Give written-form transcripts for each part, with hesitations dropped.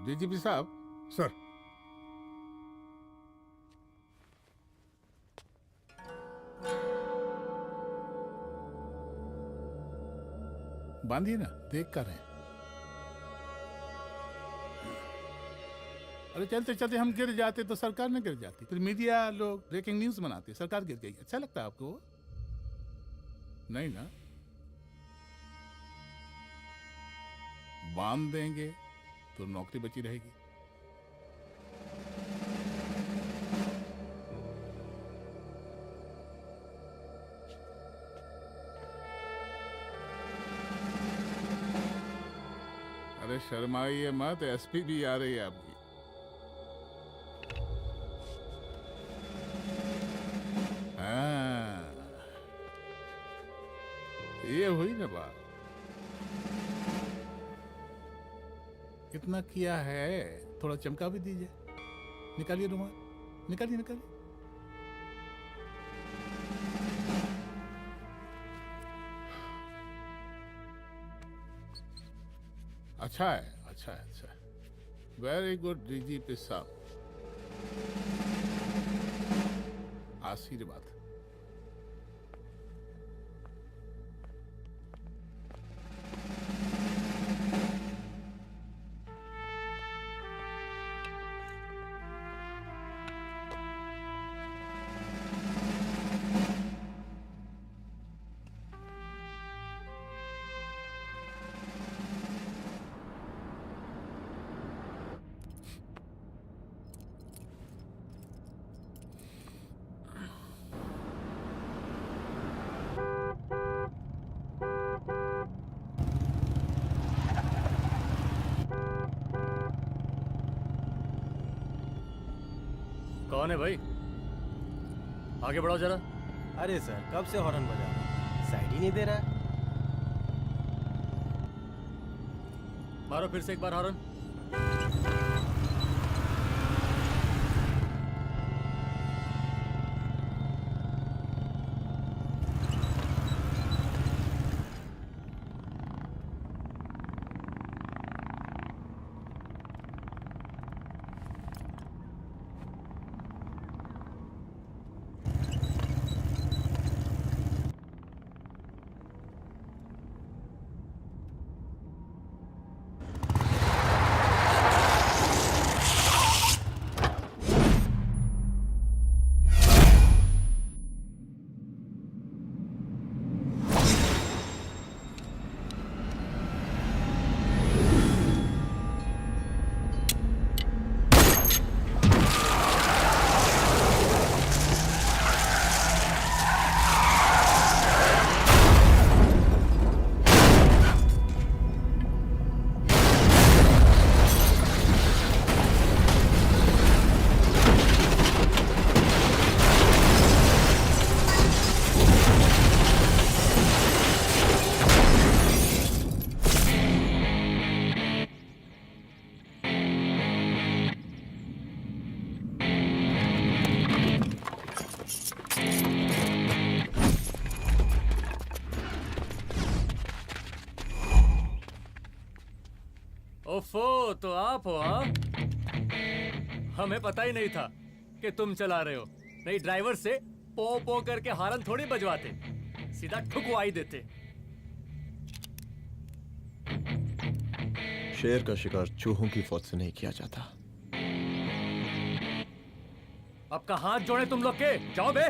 DGP साहब। Sir. बांधिए ना, देख कर रहे हैं। अरे चलते चलते हम गिर जाते तो सरकार न गिर जाती, फिर मीडिया लोग ब्रेकिंग न्यूज बनाते, सरकार गिर गई। अच्छा लगता है आपको? नहीं ना। बांध देंगे तो नौकरी बची रहेगी। अरे शर्माइए मत, एसपी भी आ रही है आपकी। हाँ, ये हुई ना बात। इतना किया है, थोड़ा चमका भी दीजिए। निकालिए रुमाल, निकालिए निकालिए। अच्छा है, अच्छा है, अच्छा है। वेरी गुड डीजीपी साहब, आशीर्वाद। कौन है भाई? आगे बढ़ाओ जरा। अरे सर, कब से हॉर्न बजा रहा है? साइड ही नहीं दे रहा है। मारो फिर से एक बार हॉर्न। ओफो, तो आप हो? हाँ, हमें पता ही नहीं था कि तुम चला रहे हो। नहीं, ड्राइवर से पो पो करके हॉर्न थोड़ी बजवाते, सीधा ठुकवा ही देते। शेर का शिकार चूहों की फौज से नहीं किया जाता। अब का हाथ जोड़े तुम लोग के, जाओ बे।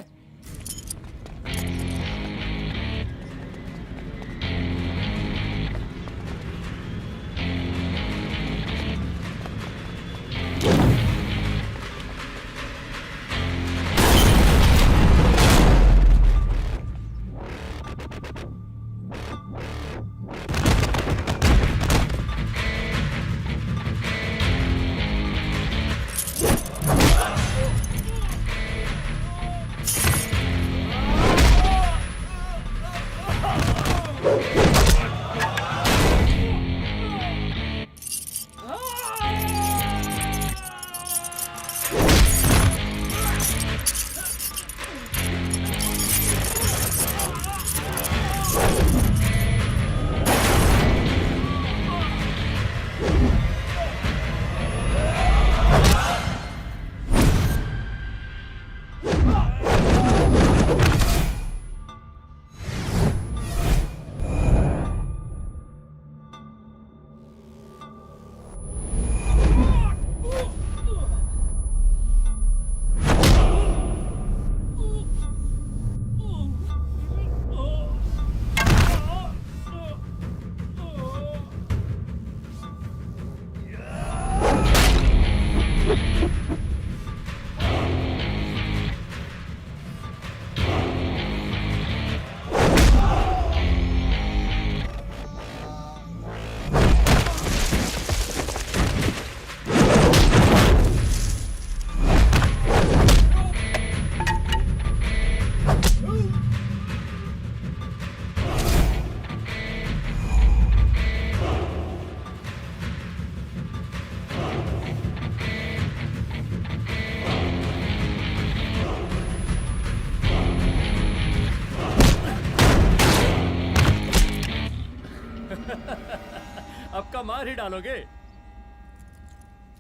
अब का मार ही डालोगे?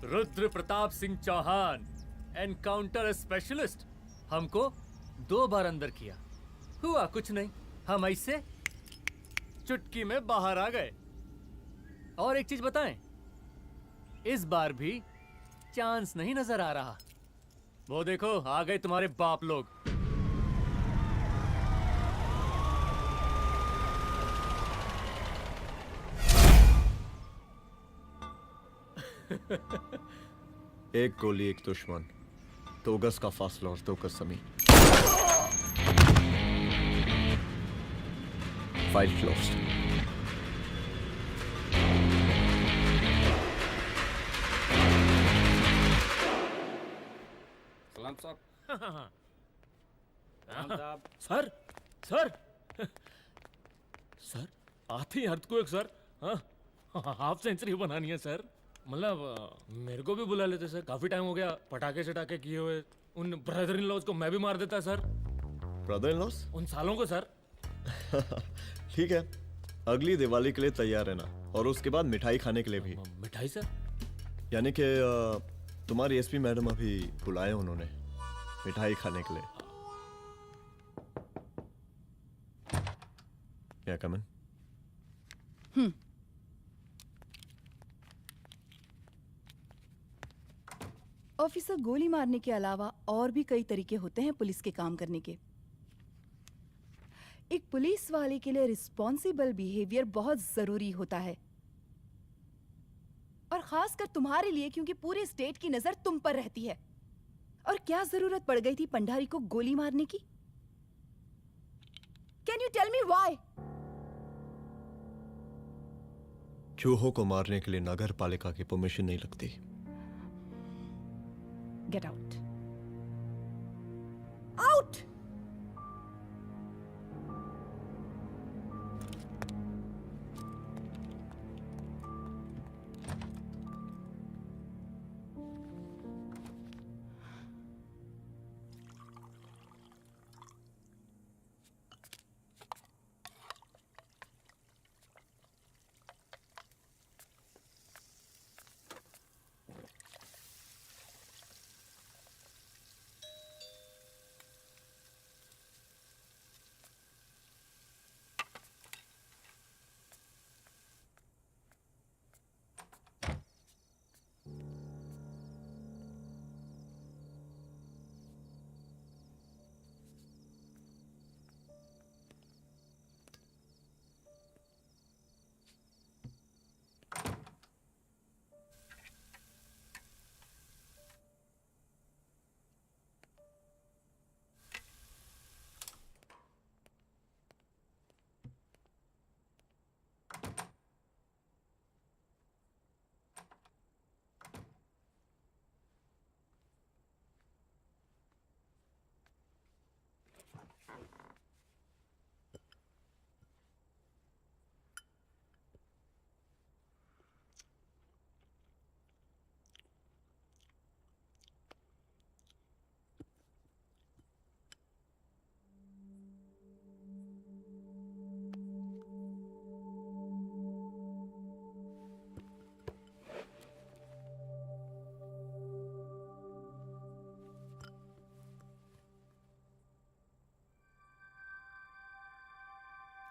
रुद्र प्रताप सिंह चौहान, एनकाउंटर स्पेशलिस्ट, हमको 2 बार अंदर किया, हुआ कुछ नहीं। हम ऐसे चुटकी में बाहर आ गए। और एक चीज बताएं, इस बार भी चांस नहीं नजर आ रहा। वो देखो आ गए तुम्हारे बाप लोग। एक गोली एक दुश्मन, 2 गज का फासला और 2 गज जमीन। File closed. सलाम साहब। साहब सर सर सर आते ही अर्थक्वेक सर। हाँ हाफ सेंचुरी बनानी है सर। मतलब मेरे को भी बुला लेते सर, काफी टाइम हो गया पटाखे शटाखे किए हुए। उन ब्रदर इन लॉज को मैं भी मार देता सर, ब्रदर इन लॉस? उन सालों को सर। ठीक है, अगली दिवाली के लिए तैयार रहना, और उसके बाद मिठाई खाने के लिए भी। मिठाई सर? यानी कि तुम्हारी एसपी मैडम अभी बुलाए उन्होंने मिठाई खाने के लिए। क्या कमन? ऑफिसर, गोली मारने के अलावा और भी कई तरीके होते हैं पुलिस के काम करने के। एक पुलिस वाले के लिए रिस्पॉन्सिबल बिहेवियर बहुत जरूरी होता है, और खासकर तुम्हारे लिए, क्योंकि पूरे स्टेट की नजर तुम पर रहती है। और क्या जरूरत पड़ गई थी पंडारी को गोली मारने की? Can you tell me why? चूहों को मारने के लिए नगर पालिका की परमिशन नहीं लगती। Get out. Out!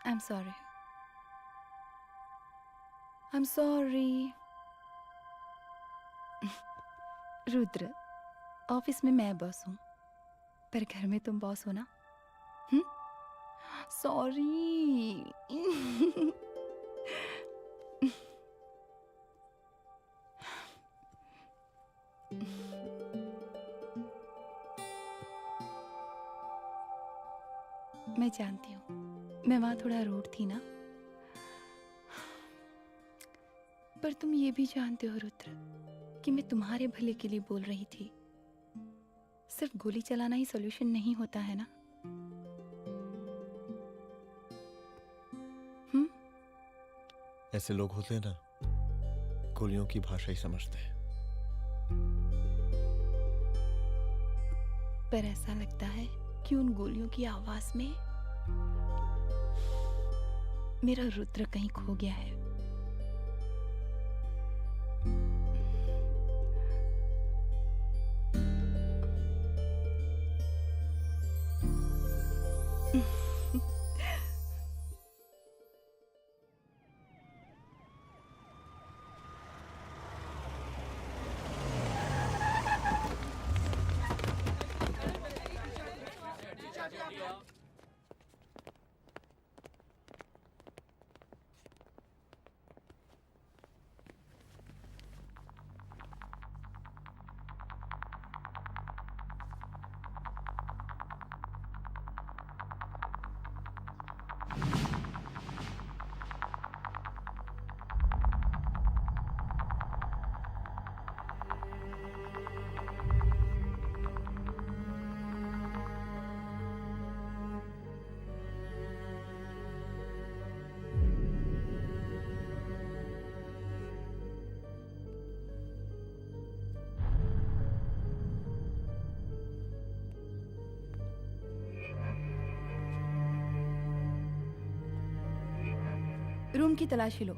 I'm sorry. I'm sorry. Rudra, office में मैं बॉस हूँ, पर घर में तुम बॉस हो ना? सॉरी। मैं जानती हूँ, मैं वहां थोड़ा रूड थी ना, पर तुम ये भी जानते हो रुद्र कि मैं तुम्हारे भले के लिए बोल रही थी। सिर्फ गोली चलाना ही सॉल्यूशन नहीं होता है ना। ऐसे लोग होते हैं ना, गोलियों की भाषा ही समझते हैं। पर ऐसा लगता है कि उन गोलियों की आवाज में मेरा रुद्र कहीं खो गया है। रूम की तलाशी लो।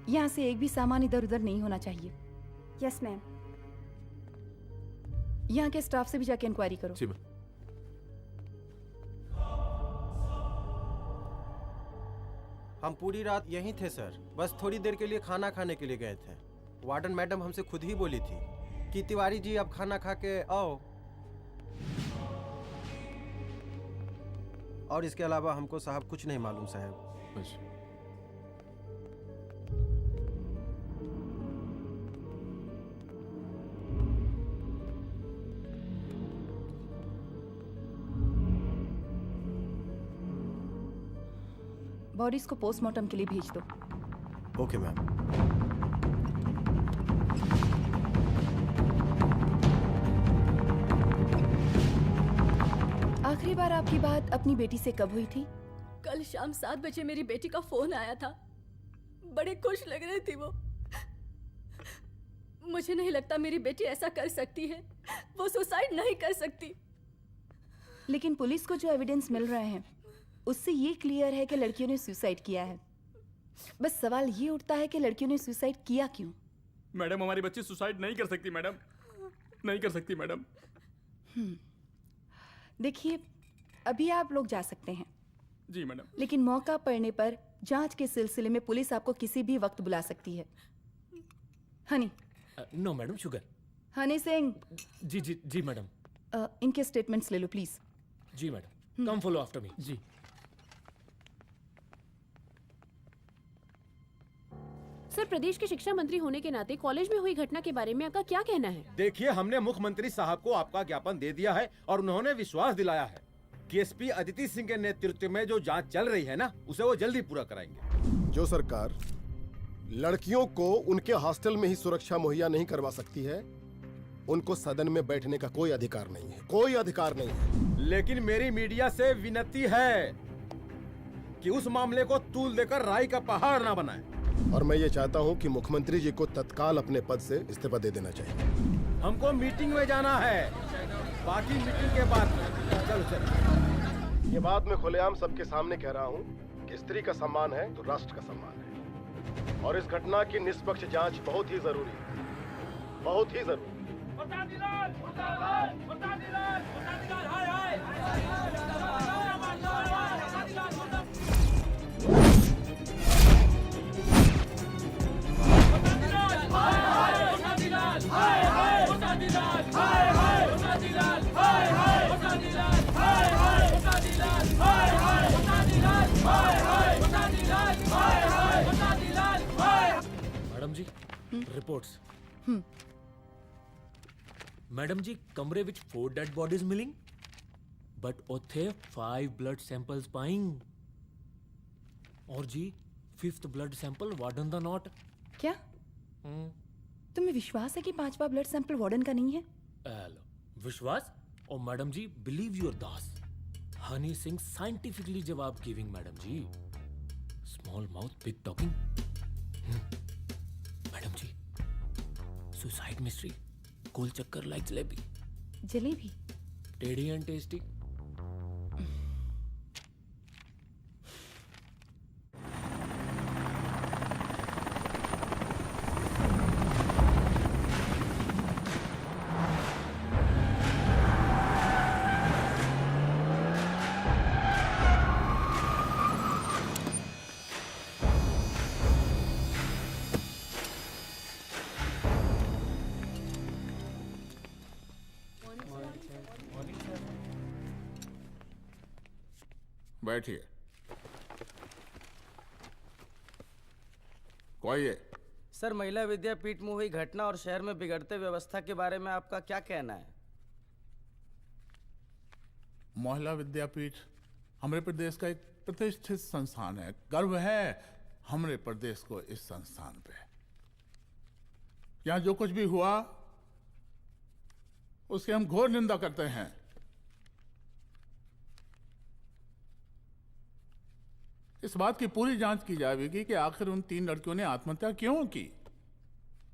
यहाँ से एक भी सामान इधर उधर नहीं होना चाहिए। Yes ma'am. यहाँ के स्टाफ से भी जाके इंक्वायरी करो। जी मैम। हम पूरी रात यहीं थे सर, बस थोड़ी देर के लिए खाना खाने के लिए गए थे। वार्डन मैडम हमसे खुद ही बोली थी कि तिवारी जी अब खाना खा के आओ, और इसके अलावा हमको साहब कुछ नहीं मालूम साहब। बस। बॉडीज को पोस्टमार्टम के लिए भेज दो। Okay ma'am. आखिरी बार आपकी बात अपनी बेटी से कब हुई थी? कल शाम 7 बजे मेरी बेटी का फोन आया था। बड़ी खुश लग रही थी वो। मुझे नहीं लगता मेरी बेटी ऐसा कर सकती है। वो सुसाइड नहीं कर सकती। लेकिन पुलिस को जो एविडेंस मिल रहे हैं उससे ये क्लियर है कि लड़कियों ने सुसाइड किया है। बस सवाल ये उठता है कि लड़कियों ने सुसाइड किया क्यों? मैडम हमारी बच्ची सुसाइड नहीं कर सकती मैडम, नहीं कर सकती मैडम। देखिए, अभी आप लोग जा सकते हैं। जी मैडम। लेकिन मौका पड़ने पर जांच के सिलसिले में पुलिस आपको किसी भी वक्त बुला सकती है। Honey. No madam, sugar. Honey Singh. जी जी जी मैडम। इनके स्टेटमेंट्स ले लो प्लीज। जी madam, come follow after me. जी। सर, प्रदेश के शिक्षा मंत्री होने के नाते कॉलेज में हुई घटना के बारे में आपका क्या कहना है? देखिए, हमने मुख्यमंत्री साहब को आपका ज्ञापन दे दिया है और उन्होंने विश्वास दिलाया है कि एसपी अदिति सिंह के नेतृत्व में जो जांच चल रही है ना, उसे वो जल्दी पूरा कराएंगे। जो सरकार लड़कियों को उनके हॉस्टल में ही सुरक्षा मुहैया नहीं करवा सकती है, उनको सदन में बैठने का कोई अधिकार नहीं है, कोई अधिकार नहीं है। लेकिन मेरी मीडिया से विनती है कि उस मामले को तूल देकर राई का पहाड़ ना बनाए। और मैं ये चाहता हूँ कि मुख्यमंत्री जी को तत्काल अपने पद से इस्तीफा दे देना चाहिए। हमको मीटिंग में जाना है, बाकी मीटिंग के बाद। चलो चलो। ये बात मैं खुलेआम सबके सामने कह रहा हूँ कि स्त्री का सम्मान है तो राष्ट्र का सम्मान है, और इस घटना की निष्पक्ष जांच बहुत ही जरूरी है, बहुत ही जरूरी। मैडम जी, रिपोर्ट्स। मैडम जी, कमरे विच 4 डेड बॉडीज मिलिंग, बट उथे 5 ब्लड सैंपल्स पाइंग। और जी 5th ब्लड सैंपल वार्डन दा नॉट। क्या तुम्हें विश्वास है कि 5वां ब्लड सैंपल वार्डन का नहीं है? विश्वास? और मैडम जी, बिलीव योर दास। हनी सिंह साइंटिफिकली जवाब गिविंग मैडम जी। Small mouth big talking. Madam जी, सुसाइड मिस्ट्री, गोल चक्कर लाइक जलेबी। जलेबी टेढ़ी एंड टेस्टी। बैठिए। कोई है? सर, महिला विद्यापीठ में हुई घटना और शहर में बिगड़ते व्यवस्था के बारे में आपका क्या कहना है? महिला विद्यापीठ हमारे प्रदेश का एक प्रतिष्ठित संस्थान है। गर्व है हमारे प्रदेश को इस संस्थान पे। यहाँ जो कुछ भी हुआ उसकी हम घोर निंदा करते हैं। इस बात की पूरी जांच की जाएगी कि आखिर उन 3 लड़कियों ने आत्महत्या क्यों की।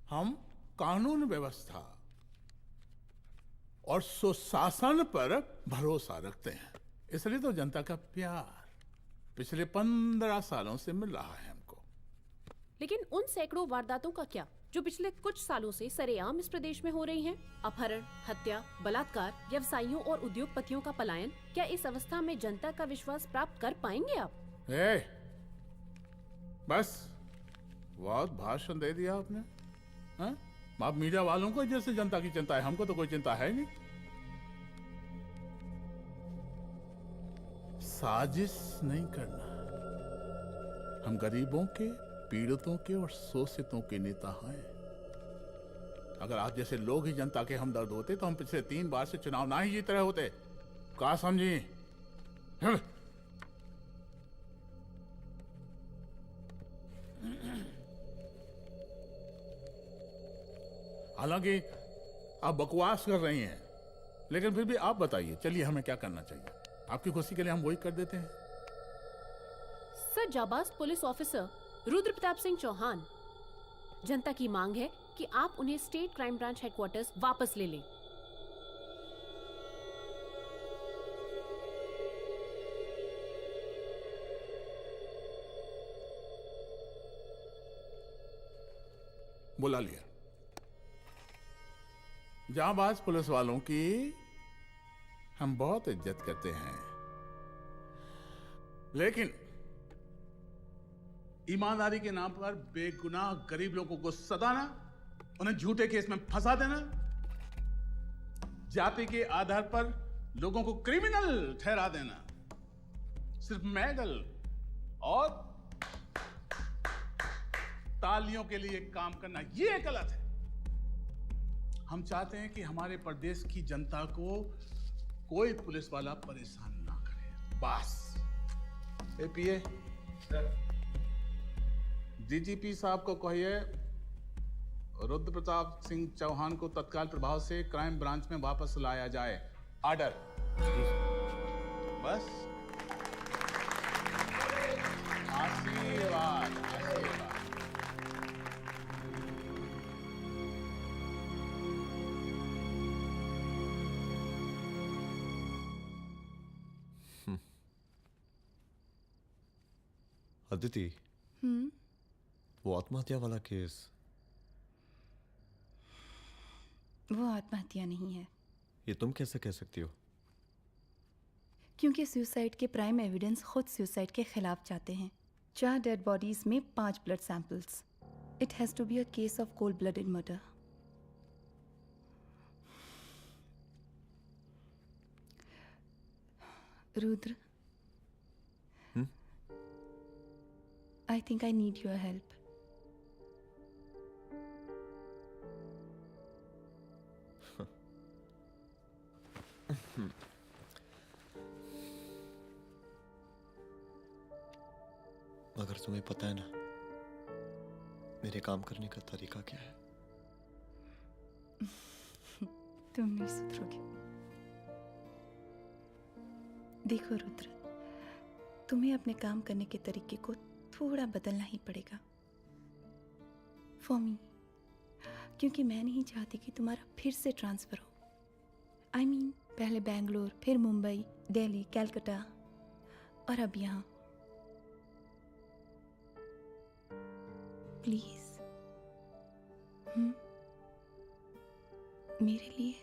हम कानून व्यवस्था और सुशासन पर भरोसा रखते हैं, इसलिए तो जनता का प्यार। पिछले 15 सालों से मिल रहा है हमको। लेकिन उन सैकड़ों वारदातों का क्या जो पिछले कुछ सालों से सरेआम इस प्रदेश में हो रही हैं? अपहरण, हत्या, बलात्कार, व्यवसायियों और उद्योगपतियों का पलायन। क्या इस अवस्था में जनता का विश्वास प्राप्त कर पाएंगे आप? बस बहुत भाषण दे दिया आपने। हाँ? आप मीडिया वालों को जैसे जनता की चिंता है, हमको तो कोई चिंता है नहीं। साजिश नहीं करना। हम गरीबों के, पीड़ितों के और शोषितों के नेता हैं। अगर आप जैसे लोग ही जनता के हमदर्द होते तो हम पिछले 3 बार से चुनाव ना ही जीत रहे होते। क्या समझी? हालांकि आप बकवास कर रही हैं, लेकिन फिर भी आप बताइए, चलिए हमें क्या करना चाहिए? आपकी खुशी के लिए हम वही कर देते हैं। सर, जाबाज पुलिस ऑफिसर रुद्र प्रताप सिंह चौहान, जनता की मांग है कि आप उन्हें स्टेट क्राइम ब्रांच हेडक्वार्टर्स वापस ले लें। बुला लिया। जाबाज पुलिस वालों की हम बहुत इज्जत करते हैं, लेकिन ईमानदारी के नाम पर बेगुनाह गरीब लोगों को सताना, उन्हें झूठे केस में फंसा देना, जाति के आधार पर लोगों को क्रिमिनल ठहरा देना, सिर्फ मेडल और तालियों के लिए काम करना, ये गलत है। हम चाहते हैं कि हमारे प्रदेश की जनता को कोई पुलिस वाला परेशान ना करे, बस। एपीए डीजीपी साहब को कहिए रुद्र प्रताप सिंह चौहान को तत्काल प्रभाव से क्राइम ब्रांच में वापस लाया जाए। ऑर्डर। बस। आशीर्वाद, आशीर्वाद। अदिति, वो आत्महत्या वाला केस, वो आत्महत्या नहीं है। ये तुम कैसे कह सकती हो? क्योंकि सुसाइड के प्राइम एविडेंस खुद सुसाइड के खिलाफ जाते हैं। 4 डेड बॉडीज में 5 blood samples. It has to be a case of cold blooded murder. Rudra, I think I need your help. मगर तुम्हें पता है ना मेरे काम करने का तरीका क्या है? तुम नहीं सुधरोगे। देखो रुद्र, तुम्हें अपने काम करने के तरीके को थोड़ा बदलना ही पड़ेगा फॉर मी, क्योंकि मैं नहीं चाहती कि तुम्हारा फिर से ट्रांसफर हो। आई मीन, पहले बेंगलोर, फिर मुंबई, दिल्ली, कलकत्ता और अब यहाँ। प्लीज मेरे लिए।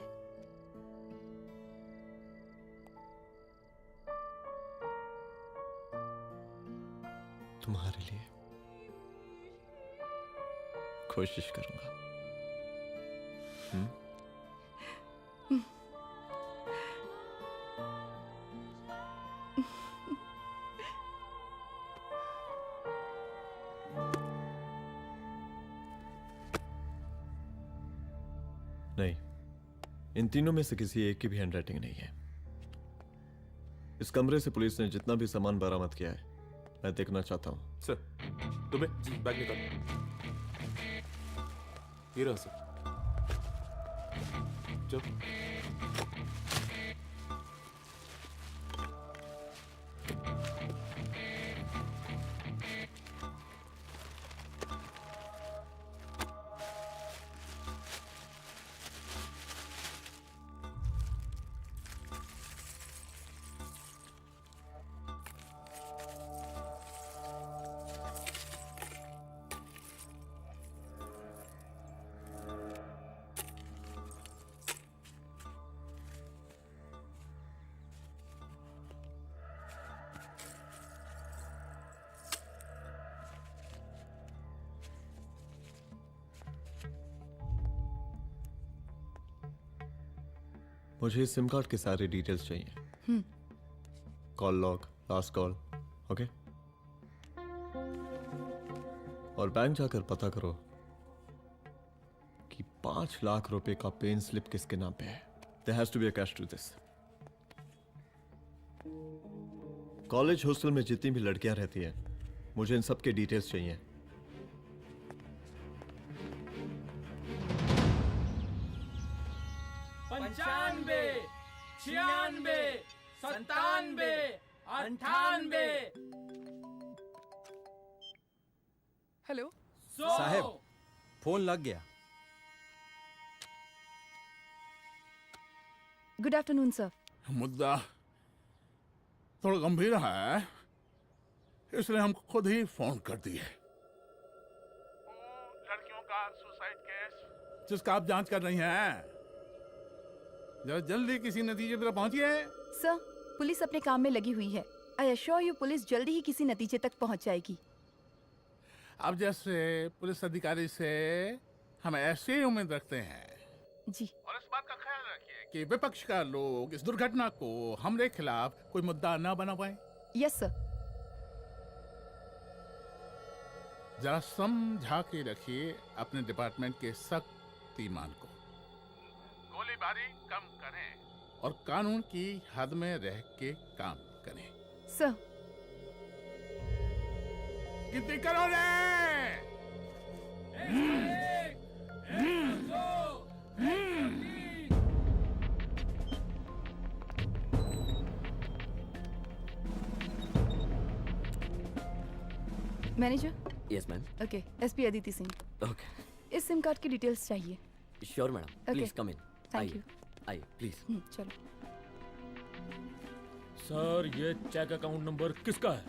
तुम्हारे लिए कोशिश करूंगा। नहीं, इन तीनों में से किसी एक की भी हैंडराइटिंग नहीं है। इस कमरे से पुलिस ने जितना भी सामान बरामद किया है, मैं देखना चाहता हूं। सर, दुबे बैग निकाल। ये रहा सर। चल। मुझे इस सिम कार्ड के सारे डिटेल्स चाहिए। Call log, last call, okay? और बैंक जाकर पता करो कि 5 लाख रुपए का पेन स्लिप किसके नाम पे है। There has to be a cash to this. College hostel में जितनी भी लड़कियां रहती हैं, मुझे इन सब के डिटेल्स चाहिए। पंचानवे, 96, 97, 98। हेलो साहब, फोन लग गया। Good afternoon sir. मुद्दा थोड़ा गंभीर है, इसलिए हम खुद ही फोन कर दिए। लड़कियों का सुसाइड केस जिसका आप जांच कर रही हैं, जरा जल्दी किसी नतीजे पर पहुंचिए। सर, पुलिस अपने काम में लगी हुई है। आई अश्योर यू पुलिस जल्दी ही किसी नतीजे तक पहुंच जाएगी। अब जैसे पुलिस अधिकारी से हम ऐसी उम्मीद रखते हैं जी। और इस बात का ख्याल रखिए कि विपक्ष का लोग इस दुर्घटना को हमरे खिलाफ कोई मुद्दा ना बना पाए। Yes sir. जरा समझा के रखिए अपने डिपार्टमेंट के सख्त ईमान को। गोलीबारी कम करें और कानून की हद में रह के काम करें। सर। गिनती करो रे। Manager. Yes ma'am. Okay, SP Aditi Singh. Okay, इस सिम कार्ड की डिटेल्स चाहिए। Sure madam, please come in. Thank you. आइए प्लीज। चलो। सर, ये चेक अकाउंट नंबर किसका है?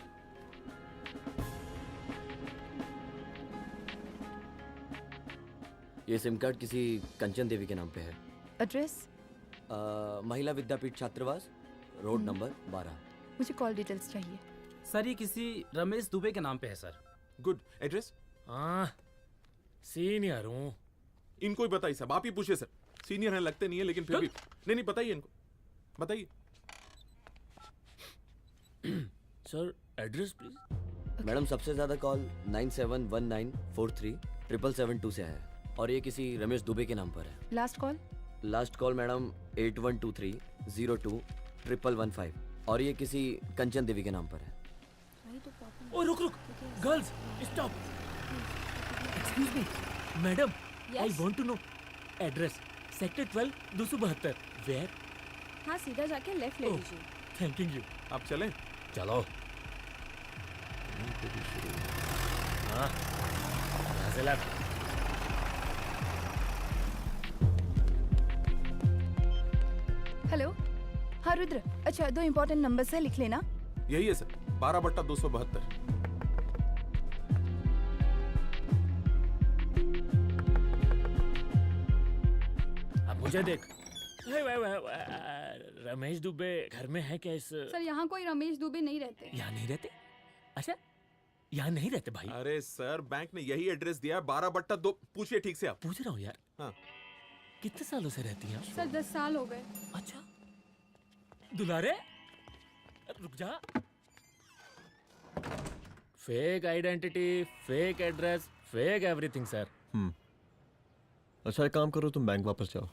ये सिम कार्ड किसी कंचन देवी के नाम पे है। एड्रेस? महिला विद्यापीठ छात्रावास, रोड नंबर 12। मुझे कॉल डिटेल्स चाहिए। सर, ये किसी रमेश दुबे के नाम पे है सर। गुड। एड्रेस? हाँ, सीनियर हूँ। इनको ही बताइए साहब, आप ही पूछिए सर। सीनियर हैं लगते नहीं है, लेकिन फिर भी नहीं बताइए इनको, बताइए। Sir, address please. मैडम, सबसे ज्यादा कॉल 9719437772 से है और ये किसी रमेश दुबे के नाम पर है। Last call? Last call madam 8123021115 और ये किसी कंचन देवी के नाम पर है। ओ रुक, girls stop. Excuse me madam, I want to know address. Sector 12 272। Where? हाँ, सीधा जाके लेफ्ट ले लीजिए। Thank you. आप चलें? चलो। हाँ, यहाँ से लेफ्ट। हेलो। हाँ रुद्र, अच्छा 2 इम्पोर्टेंट नंबर्स है, लिख लेना। यही है सर, 12/272। अब मुझे देख। रमेश दुबे घर में है क्या? इस सर, यहाँ कोई रमेश दुबे नहीं रहते। यहाँ नहीं रहते? अच्छा, यहाँ नहीं रहते भाई। अरे सर, बैंक ने यही एड्रेस दिया है, 12/2। पूछिए ठीक से आप। पूछ रहा हूँ यार। हाँ। कितने सालों से रहती हैं? सर 10 साल हो गए। अच्छा, दुलारे रुक जा। Fake identity, fake address, fake everything sir. अच्छा, एक काम करो, तुम बैंक वापस जाओ।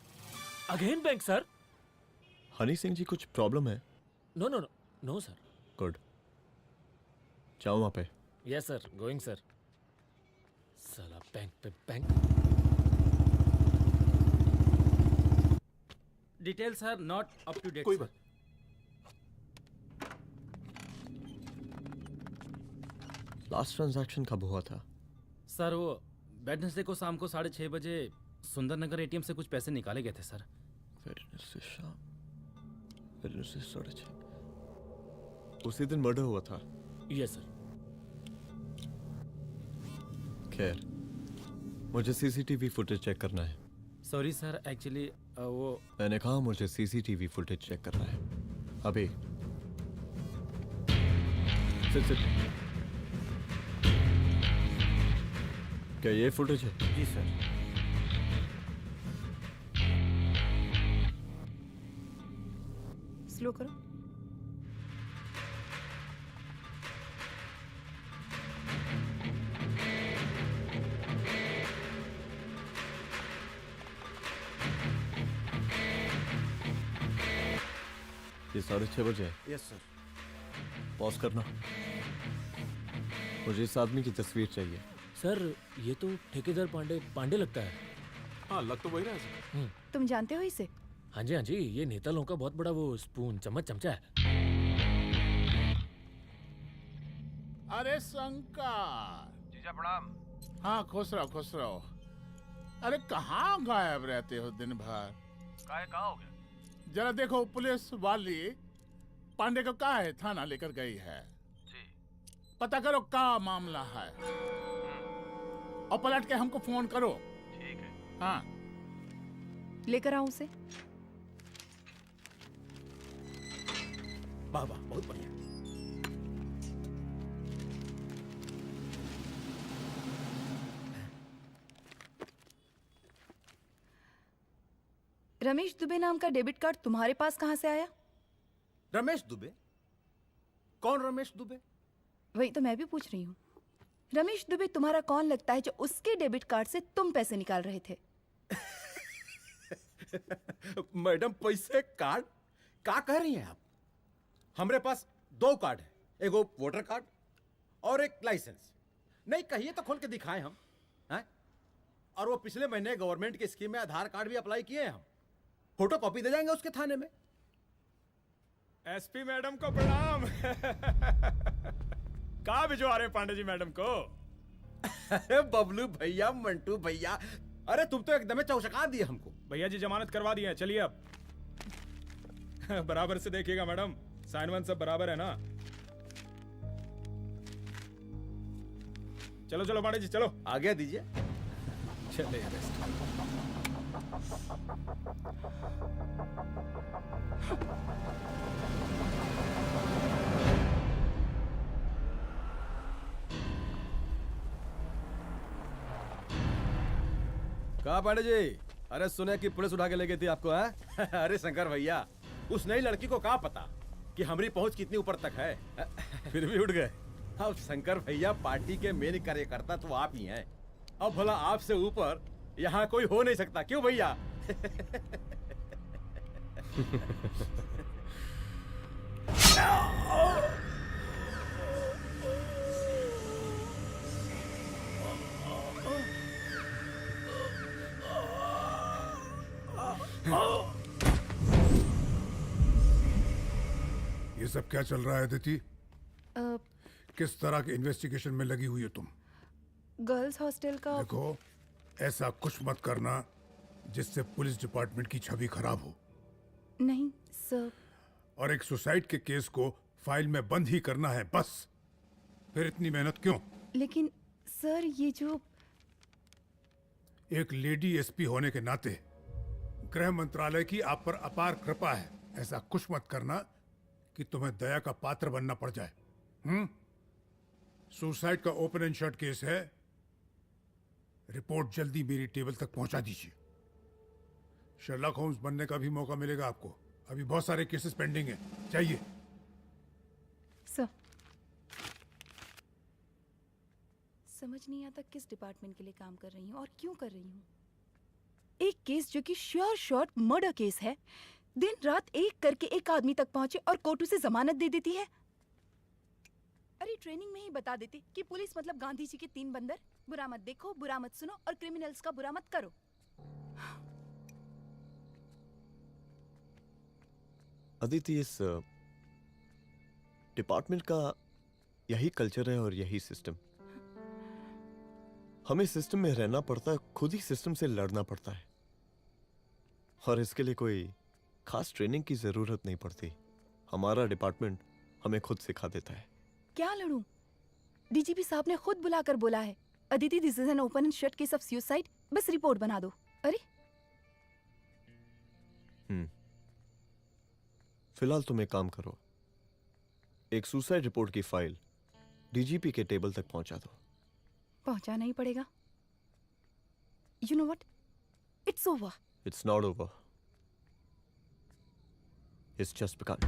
Again bank sir? Honey Singh ji, कुछ प्रॉब्लम है? No no no no sir. Good, जाओ वहां पे। Yes sir, going sir. साला बैंक पे bank. Details are not up to date. कोई बात। लास्ट ट्रांजैक्शन कब हुआ था? सर, वो वेडनेसडे को शाम को 6:30 बजे सुंदरनगर एटीएम से कुछ पैसे निकाले गए थे सर। वेडनेसडे शाम, वेडनेसडे 6:30। उसी दिन मर्डर हुआ था? Yes sir. खैर, मुझे सीसीटीवी फुटेज चेक करना है। सॉरी सर, एक्चुअली वो मैंने कहा मुझे सीसीटीवी फुटेज चेक करना है अभी। सिट। क्या ये फुटेज है? जी सर। स्लो करो। ये 6:30 बजे है। Yes sir. पॉज करना। मुझे इस आदमी की तस्वीर चाहिए। सर ये तो ठेकेदार पांडे लगता है। हाँ लग तो वही रहा है सर। तुम जानते हो इसे? हाँ जी, ये नेता लोगों का बहुत बड़ा वो स्पून चमचा है। अरे शंकर। जीजा प्रणाम। हाँ खुश रहो। अरे कहाँ गायब रहते हो दिन भर? कहाँ हो गया? जरा देखो, पुलिस वाली पांडे को कहा है थाना लेकर गई है। जी। पता करो क्या मामला है और पलट के हमको फोन करो। ठीक है। हाँ लेकर आओ उसे। वाह वाह, बहुत बढ़िया। रमेश दुबे नाम का डेबिट कार्ड तुम्हारे पास कहाँ से आया? रमेश दुबे? कौन रमेश दुबे? वही तो मैं भी पूछ रही हूँ। रमेश दुबे तुम्हारा कौन लगता है जो उसके डेबिट कार्ड से तुम पैसे निकाल रहे थे? मैडम पैसे कार्ड क्या कह रही हैं आप? हमारे पास 2 कार्ड है, एक वोटर कार्ड और एक लाइसेंस। नहीं कहिए तो खोल के दिखाएं हम हैं? और वो पिछले महीने गवर्नमेंट की स्कीम में आधार कार्ड भी अप्लाई किए हैं हम। फोटो कॉपी दे जाएंगे उसके थाने में। एसपी मैडम को प्रणाम। कहाँ भिजवा रहे पांडे जी मैडम को? अरे बबलू भैया, मंटू भैया, अरे तुम तो एकदम चौसका दिए हमको। भैया जी जमानत करवा दिए हैं, चलिए अब। बराबर से देखिएगा मैडम, साइन वाइन सब बराबर है ना? चलो चलो पांडे जी चलो। आगे दीजिए। चले कहा पांडे जी? अरे सुने कि पुलिस उठा के ले गई थी आपको है? अरे शंकर भैया, उस नई लड़की को क्या पता कि हमारी पहुंच कितनी ऊपर तक है। फिर भी उठ गए। अब शंकर भैया, पार्टी के मेन कार्यकर्ता तो आप ही हैं। अब भला आपसे ऊपर यहाँ कोई हो नहीं सकता, क्यों भैया? ये सब क्या चल रहा है अदिति? किस तरह के इन्वेस्टिगेशन में लगी हुई हो तुम? गर्ल्स हॉस्टल का। देखो, ऐसा कुछ मत करना जिससे पुलिस डिपार्टमेंट की छवि खराब हो। नहीं सर। और एक सुसाइड के केस को फाइल में बंद ही करना है बस। फिर इतनी मेहनत क्यों? लेकिन सर ये जो एक लेडी एसपी होने के नाते गृह मंत्रालय की आप पर अपार कृपा है। ऐसा कुछ मत करना कि तुम्हें दया का पात्र बनना पड़ जाए। सुसाइड का ओपन एंड शट केस है। रिपोर्ट जल्दी मेरी टेबल तक पहुंचा दीजिए। शर्लॉक होम्स बनने का भी मौका मिलेगा आपको। अभी बहुत सारे केसेस पेंडिंग हैं। चाहिए सर। समझ नहीं आता किस डिपार्टमेंट के लिए काम कर रही हूँ और क्यों कर रही हूँ। एक केस जो कि श्योर शॉट मर्डर केस है, दिन रात एक करके एक आदमी तक पहुंचे और कोर्ट उसे जमानत दे देती है। अरे ट्रेनिंग में ही बता देती कि पुलिस मतलब गांधी जी के 3 बंदर। बुरा मत देखो, बुरा मत सुनो और क्रिमिनल्स का बुरा मत करो। अदिति, इस डिपार्टमेंट का यही कल्चर है और यही सिस्टम। हमें सिस्टम में रहना पड़ता है, खुद ही सिस्टम से लड़ना पड़ता है। और इसके लिए कोई खास ट्रेनिंग की जरूरत नहीं पड़ती। हमारा डिपार्टमेंट हमें खुद सिखा देता है। क्या लड़ूं? डीजीपी साहब ने खुद बुलाकर बोला है, Aditi this is an open and shut case of suicide, बस रिपोर्ट बना दो। अरे फिलहाल तुम एक काम करो, एक सुसाइड रिपोर्ट की फाइल डीजीपी के टेबल तक पहुंचा दो। पहुंचाना ही पड़ेगा। You know what, it's over. It's not over. It's just because.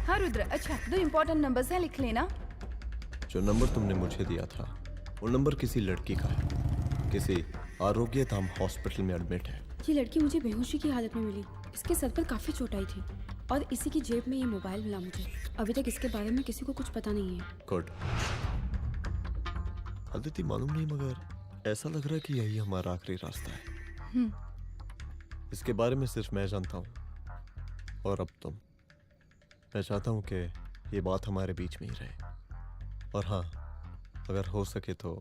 हाँ रुद्र, अच्छा 2 इम्पोर्टेंट नंबर्स हैं, लिख लेना। जो नंबर तुमने मुझे दिया था वो नंबर किसी लड़की का है, किसी आरोग्य धाम हॉस्पिटल में एडमिट है। ये लड़की मुझे बेहोशी की हालत में मिली। इसके सर पर काफी चोट आई थी और इसी की जेब में ये मोबाइल मिला मुझे। अभी तक इसके बारे में किसी को कुछ पता नहीं है। गुड। अदिति मालूम नहीं, मगर ऐसा लग रहा है कि यही हमारा आखिरी रास्ता है। इसके बारे में सिर्फ मैं जानता हूँ और अब तुम। मैं चाहता हूँ कि ये बात हमारे बीच में ही रहे। और हाँ, अगर हो सके तो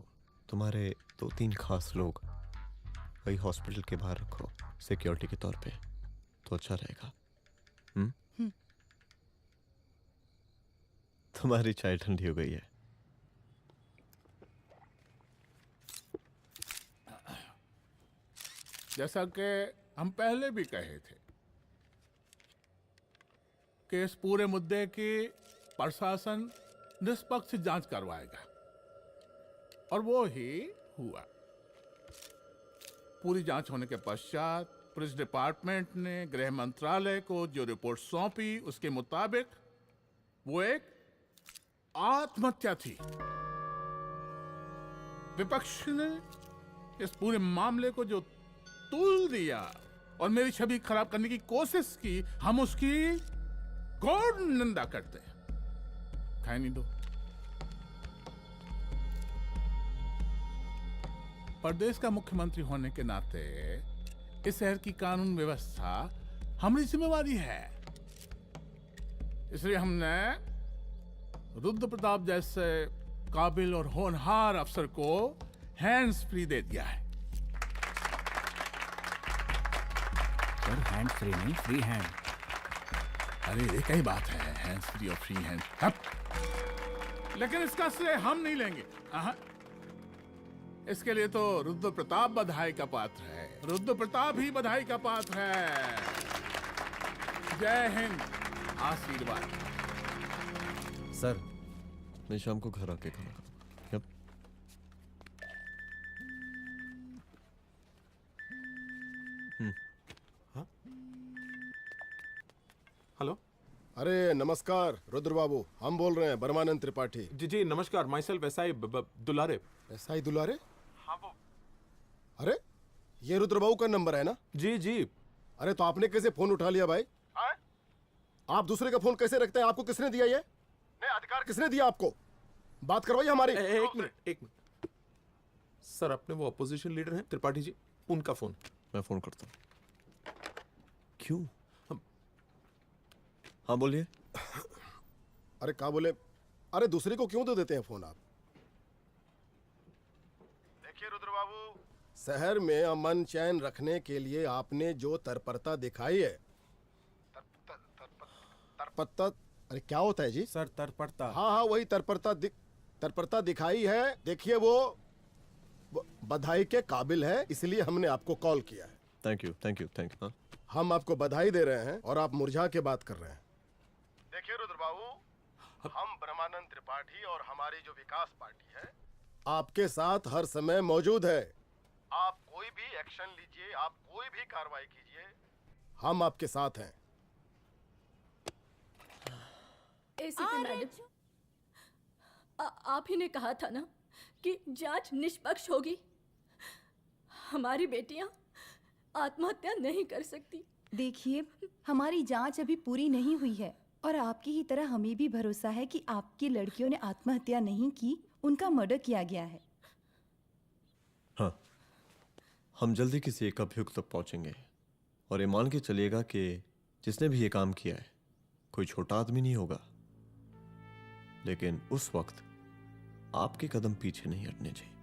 तुम्हारे 2-3 खास लोग वही हॉस्पिटल के बाहर रखो सिक्योरिटी के तौर पे, तो अच्छा रहेगा। तुम्हारी चाय ठंडी हो गई है। जैसा कि हम पहले भी कहे थे कि इस पूरे मुद्दे की प्रशासन निष्पक्ष जांच करवाएगा, और वो ही हुआ। पूरी जांच होने के पश्चात पुलिस डिपार्टमेंट ने गृह मंत्रालय को जो रिपोर्ट सौंपी उसके मुताबिक वो एक आत्महत्या थी। विपक्ष ने इस पूरे मामले को जो तूल दिया और मेरी छवि खराब करने की कोशिश की, हम उसकी घोर निंदा करते हैं। खाए नहीं दो। प्रदेश का मुख्यमंत्री होने के नाते इस शहर की कानून व्यवस्था हमारी जिम्मेवारी है। इसलिए हमने रुद्र प्रताप जैसे काबिल और होनहार अफसर को हैंड्स फ्री दे दिया है। सर हैंड फ्री नहीं, फ्री हैंड। अरे एक ही बात है, हैंड्स फ्री और फ्री हैंड। लेकिन इसका श्रेय हम नहीं लेंगे। इसके लिए तो रुद्र प्रताप बधाई का पात्र है। रुद्र प्रताप ही बधाई का पात्र है। जय हिंद। आशीर्वाद। सर, मैं शाम को घर आके खाना खाऊंगा। हेलो। अरे नमस्कार रुद्र बाबू, हम बोल रहे हैं परमानंद त्रिपाठी। जी जी नमस्कार। My self SI Dulare. SI दुलारे? हाँ वो। अरे ये रुद्र बाबू का नंबर है ना? जी जी। अरे तो आपने कैसे फोन उठा लिया भाई? आप दूसरे का फोन कैसे रखते हैं? आपको किसने दिया ये? नहीं, अधिकार किसने दिया आपको? बात करवाइए हमारी। एक मिनट। सर अपने वो अपोजिशन लीडर हैं त्रिपाठी जी, उनका फोन। मैं फोन करता हूँ। क्यों? हाँ बोलिए। अरे क्या बोले? अरे दूसरे को क्यों दे देते हैं फोन आप? देखिए रुद्र बाबू, शहर में अमन चैन रखने के लिए आपने जो तत्परता दिखाई है, तत्परता, अरे क्या होता है जी? सर तत्परता। हाँ वही तत्परता दिखाई है। देखिए वो बधाई के काबिल है, इसलिए हमने आपको कॉल किया है। Thank you. हम आपको बधाई दे रहे हैं और आप मुरझा के बात कर रहे हैं। देखिए रुद्र बाबू, हम ब्रह्मानंद त्रिपाठी और हमारी जो विकास पार्टी है आपके साथ हर समय मौजूद है। आप कोई भी एक्शन लीजिए, आप कोई भी कार्रवाई कीजिए, हम आपके साथ हैं। एसीपी मैडम, आप ही ने कहा था ना कि जांच निष्पक्ष होगी। हमारी बेटियां आत्महत्या नहीं कर सकती। देखिए, हमारी जांच अभी पूरी नहीं हुई है और आपकी ही तरह हमें भी भरोसा है कि आपकी लड़कियों ने आत्महत्या नहीं की, उनका मर्डर किया गया है। हाँ, हम जल्दी किसी एक अभियुक्त तक पहुंचेंगे और ये मान के चलिएगा कि जिसने भी ये काम किया है कोई छोटा आदमी नहीं होगा। लेकिन उस वक्त आपके कदम पीछे नहीं हटने चाहिए।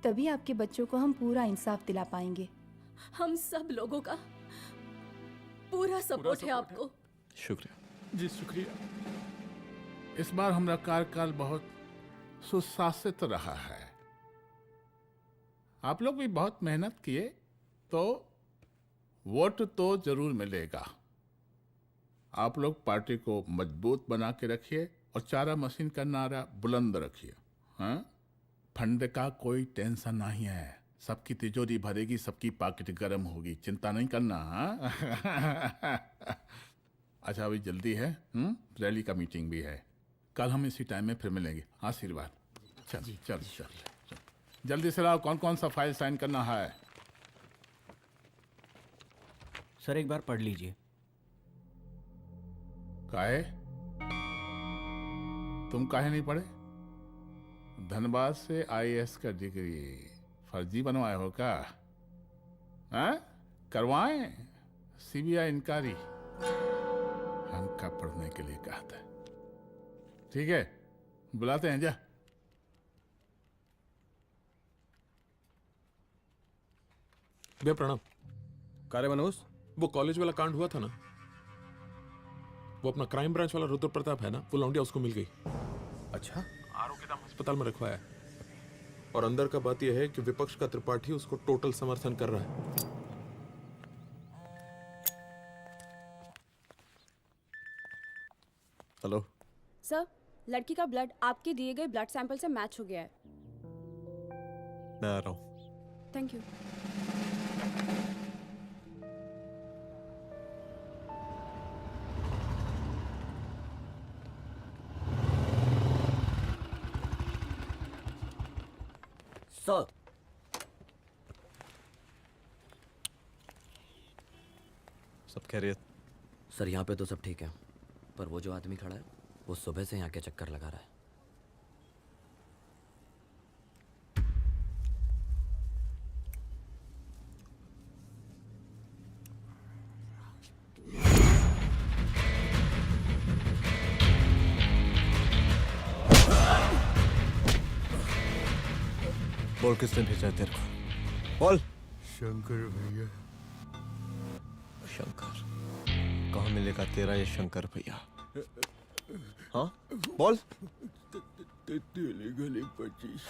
तभी आपके बच्चों को हम पूरा इंसाफ दिला पाएंगे। हम सब लोगों का पूरा सपोर्ट है आपको। शुक्रिया जी, शुक्रिया। इस बार हमारा कार्यकाल बहुत सुशासित रहा है। आप लोग भी बहुत मेहनत किए तो वोट तो जरूर मिलेगा। आप लोग पार्टी को मजबूत बना के रखिए और चारा मशीन का नारा बुलंद रखिए। हाँ, फंड का कोई टेंशन नहीं है, सबकी तिजोरी भरेगी, सबकी पॉकेट गर्म होगी, चिंता नहीं करना। हाँ? अच्छा अभी जल्दी है, रैली का मीटिंग भी है, कल हम इसी टाइम में फिर मिलेंगे। आशीर्वाद। चल चल चल चल जल्दी से लाओ, कौन कौन सा फाइल साइन करना है। सर एक बार पढ़ लीजिए। काहे? तुम काहे नहीं पढ़े? धनबाद से आईएएस का डिग्री फर्जी बनवाए हो क्या? हाँ? करवाएं सीबीआई इंक्वायरी। हमका पढ़ने के लिए कहा था। ठीक है, बुलाते हैं जा। भैया प्रणाम। कार्य मनोज, वो कॉलेज वाला कांड हुआ था ना, वो अपना क्राइम ब्रांच वाला रुद्र प्रताप है ना, वो लौंडिया उसको मिल गई। अच्छा? आरोपी दाम अस्पताल में रखवाया है, और अंदर का बात यह है कि विपक्ष का त्रिपाठी उसको टोटल समर्थन कर रहा है। हेलो सर, लड़की का ब्लड आपके दिए गए ब्लड सैंपल से मैच हो गया है। मैं आ रहा हूँ। Thank you. सर, सब खैरियत? सर यहाँ पे तो सब ठीक है, पर वो जो आदमी खड़ा है वो सुबह से यहाँ के चक्कर लगा रहा है। बोल किसने भेजा है तेरे को? बोल। शंकर भैया। शंकर? कहाँ मिलेगा तेरा ये शंकर भैया? हाँ बोल। गली 25।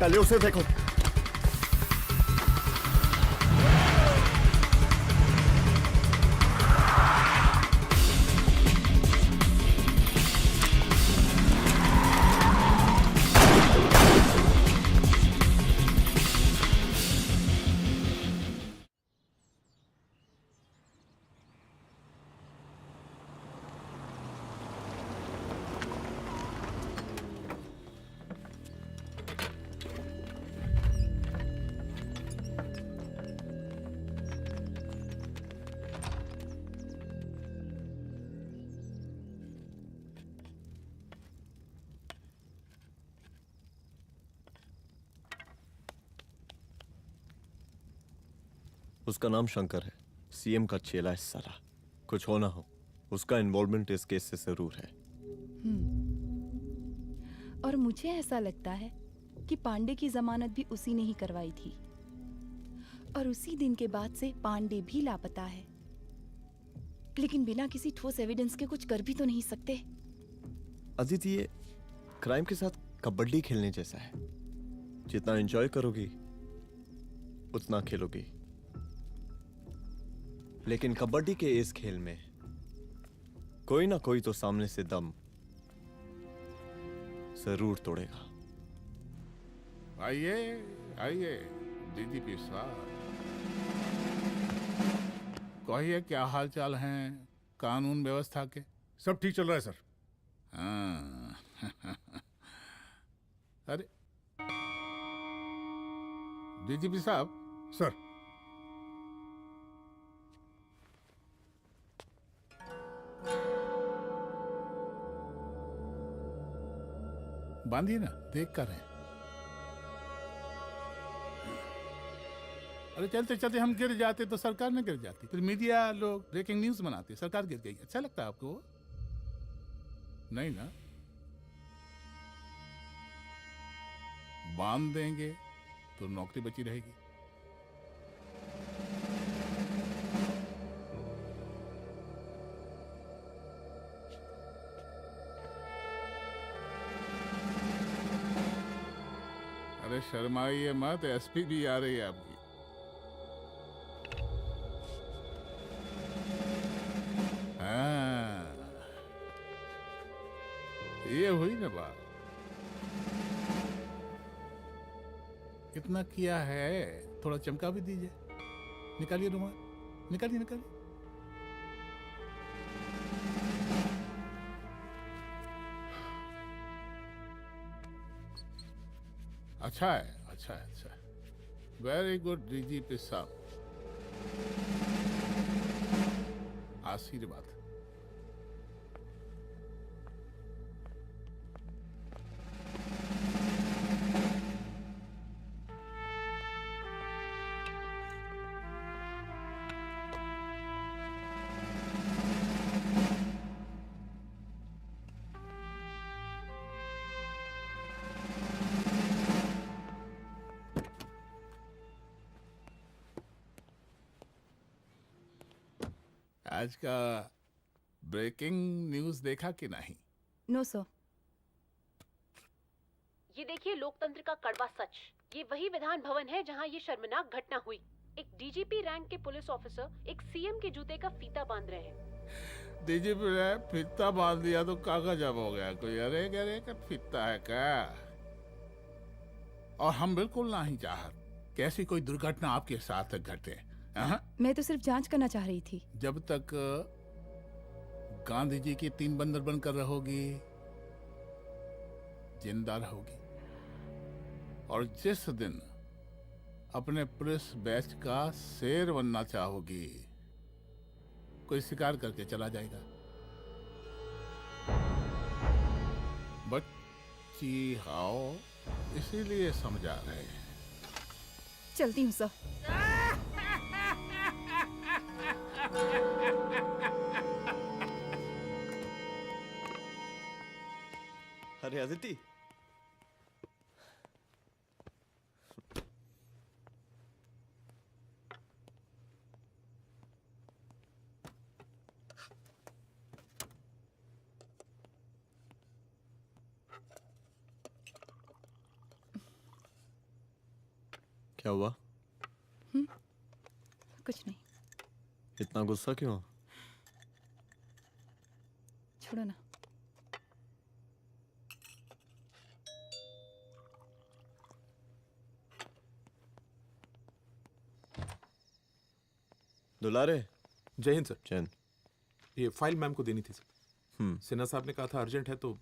पहले उसे देखो। उसका नाम शंकर है, सीएम का चेला है साला। कुछ हो ना हो, उसका इन्वॉल्वमेंट इस केस से जरूर है। और मुझे ऐसा लगता है कि पांडे की जमानत भी उसी ने ही करवाई थी, और उसी दिन के बाद से पांडे भी लापता है। लेकिन बिना किसी ठोस एविडेंस के कुछ कर भी तो नहीं सकते। अदिति, ये क्राइम के साथ कबड्डी खेलने जैसा है। जितना एंजॉय करोगी उतना खेलोगी, लेकिन कबड्डी के इस खेल में कोई ना कोई तो सामने से दम जरूर तोड़ेगा। आइए आइए डीजीपी साहब, कहिए क्या हाल चाल हैं कानून व्यवस्था के? सब ठीक चल रहा है सर। हाँ। अरे डीजीपी साहब। सर। बांधिए ना, देख कर हैं। अरे चलते चलते हम गिर जाते तो सरकार न गिर जाती, फिर मीडिया लोग ब्रेकिंग न्यूज बनाते सरकार गिर गई। अच्छा लगता है आपको? नहीं ना? बांध देंगे तो नौकरी बची रहेगी। अरे शर्माइए मत, एसपी भी आ रही है आपकी। हाँ, ये हुई ना बात। कितना किया है, थोड़ा चमका भी दीजिए। निकालिए रुमाल, निकालिए निकालिए। अच्छा है, अच्छा है, अच्छा है। वेरी गुड डीजीपी साहब, आशीर्वाद। आज का ब्रेकिंग न्यूज देखा कि नहीं? No sir. ये देखिए लोकतंत्र का कड़वा सच। ये वही विधान भवन है जहां ये शर्मनाक घटना हुई। एक डीजीपी रैंक के पुलिस ऑफिसर एक सीएम के जूते का फीता बांध रहे हैं। डीजीपी ने फीता बांध दिया तो कागज अब हो गया कोई? अरे गरे का फीता है क्या? और हम बिल्कुल नहीं चाहते कि ऐसी कोई दुर्घटना आपके साथ घटे। मैं तो सिर्फ जांच करना चाह रही थी। जब तक गांधी जी की 3 बंदर बनकर रहोगी, जिंदा रहोगी। और जिस दिन अपने पुलिस बैच का शेर बनना चाहोगी, कोई शिकार करके चला जाएगा। बच्ची हाओ, इसीलिए समझा रहे हैं। चलती हूँ सर। अरे अदिति, क्या हुआ? कुछ नहीं। इतना गुस्सा क्यों? छोड़ो ना। दुलारे। जय हिंद सर। जय हिंद। ये फाइल मैम को देनी थी सर। सिन्हा साहब ने कहा था अर्जेंट है तो।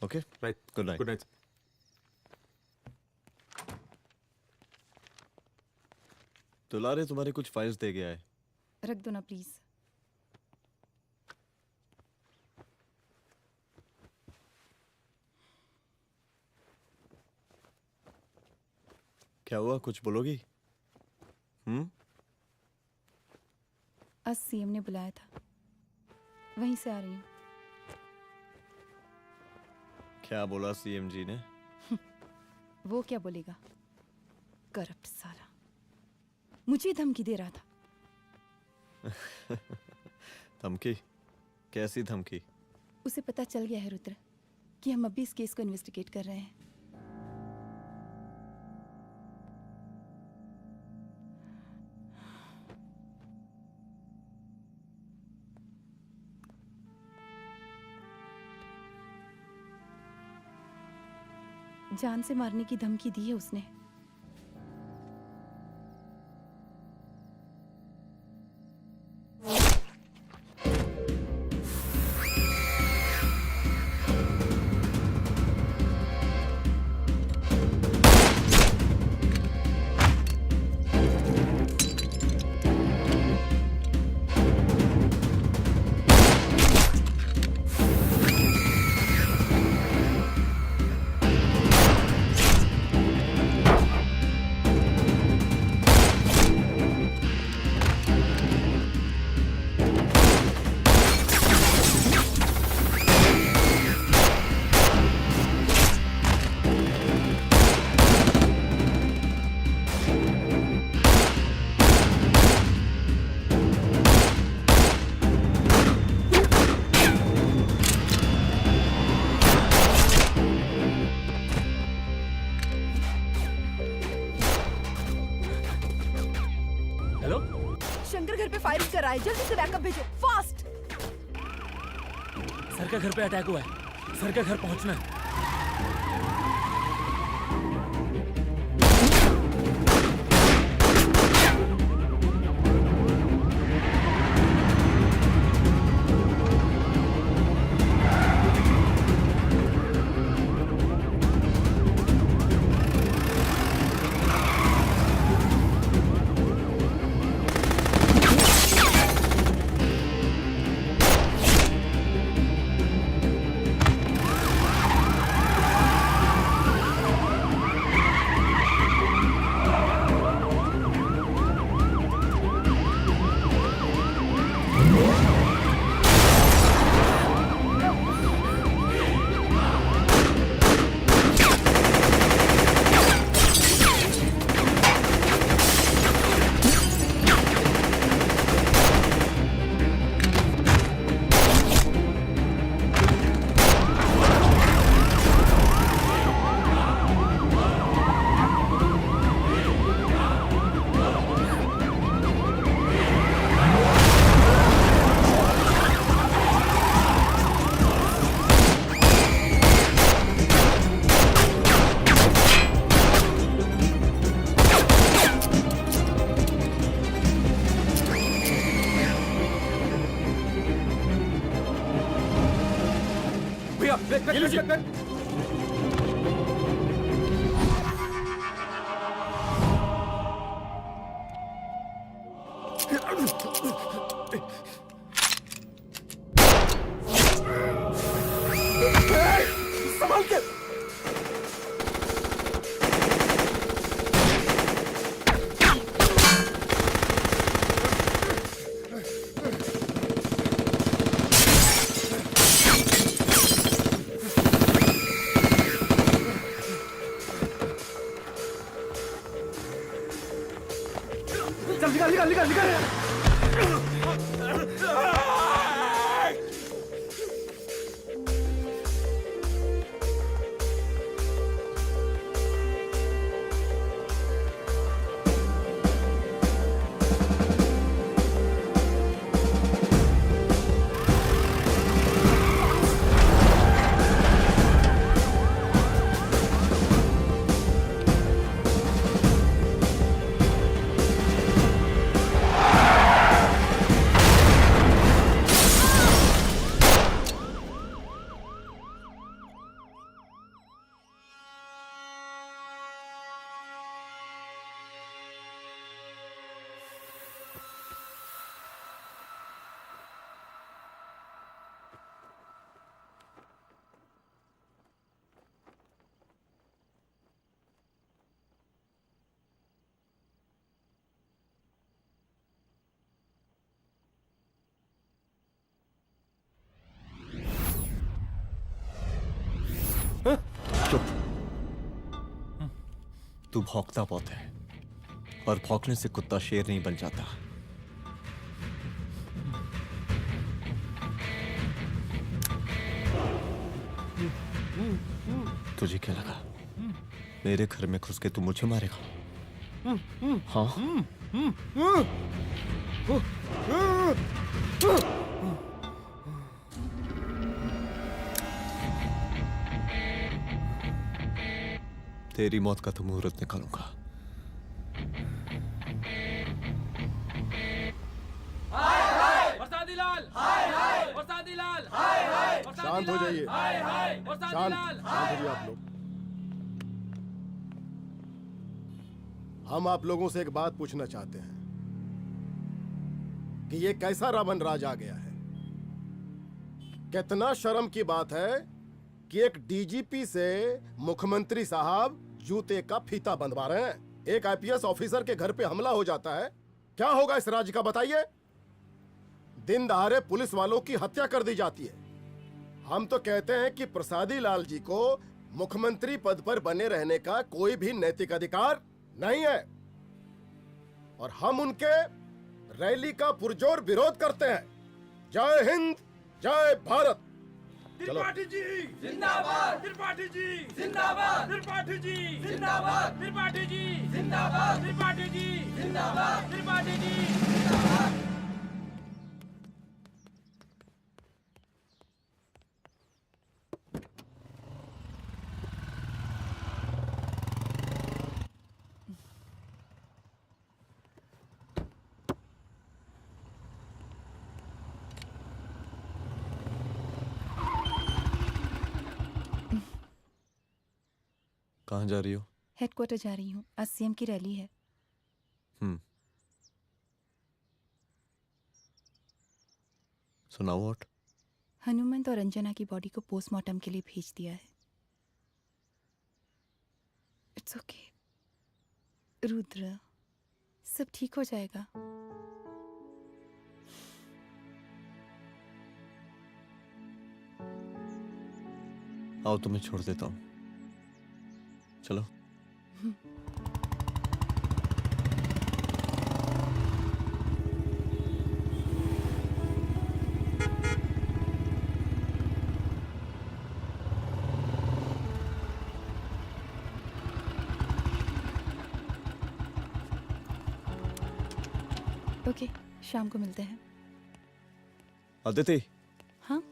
Okay right. Good night. Good night. दुलारे तुम्हारी कुछ फाइल्स दे गया है। रख दो ना प्लीज। क्या हुआ, कुछ बोलोगी? आज सीएम ने बुलाया था, वहीं से आ रही हूँ। क्या बोला सीएम जी ने? वो क्या बोलेगा, करप्ट साला, मुझे धमकी दे रहा था। धमकी? कैसी धमकी? उसे पता चल गया है रुद्र कि हम अभी इस केस को इन्वेस्टिगेट कर रहे हैं। जान से मारने की धमकी दी है उसने। शंकर घर पे फायरिंग कर रहा है, जल्दी से बैकअप भेजो, फास्ट। सर के घर पे अटैक हुआ है, सर के घर पहुंचना है। संभाल के। चल निकाल निकाल निकाल निकाल। चुप। तू भौंकता बहुत है, और भौंकने से कुत्ता शेर नहीं बन जाता। तुझे क्या लगा मेरे घर में घुस के तू मुझे मारेगा? हाँ? तेरी मौत का तो मुहूर्त निकालूंगा। शांत हो जाइए, शांत हो जाइए आप लोग। हम आप लोगों से एक बात पूछना चाहते हैं कि ये कैसा रावण राज आ गया है? कितना शर्म की बात है कि एक डीजीपी से मुख्यमंत्री साहब जूते का फीता बंधवा रहे हैं। एक आईपीएस ऑफिसर के घर पे हमला हो जाता है, क्या होगा इस राज्य का बताइए? दिन दहाड़े पुलिस वालों की हत्या कर दी जाती है। हम तो कहते हैं कि प्रसादी लाल जी को मुख्यमंत्री पद पर बने रहने का कोई भी नैतिक अधिकार नहीं है, और हम उनके रैली का पुरजोर विरोध करते हैं। जय हिंद, जय भारत। त्रिपाठी जी जिंदाबाद, त्रिपाठी जी जिंदाबाद, त्रिपाठी जी जिंदाबाद, त्रिपाठी जी जिंदाबाद, त्रिपाठी जी जिंदाबाद, त्रिपाठी जी जिंदाबाद। कहाँ जा रही हो? हेडक्वार्टर जा रही हूँ, आज सीएम की रैली है। So now what? हनुमंत और अंजना की बॉडी को पोस्टमार्टम के लिए भेज दिया है। इट्स ओके रुद्र, सब ठीक हो जाएगा। आओ तुम्हें छोड़ देता हूँ, चलो। ओके, शाम को मिलते हैं। अदिति। हाँ?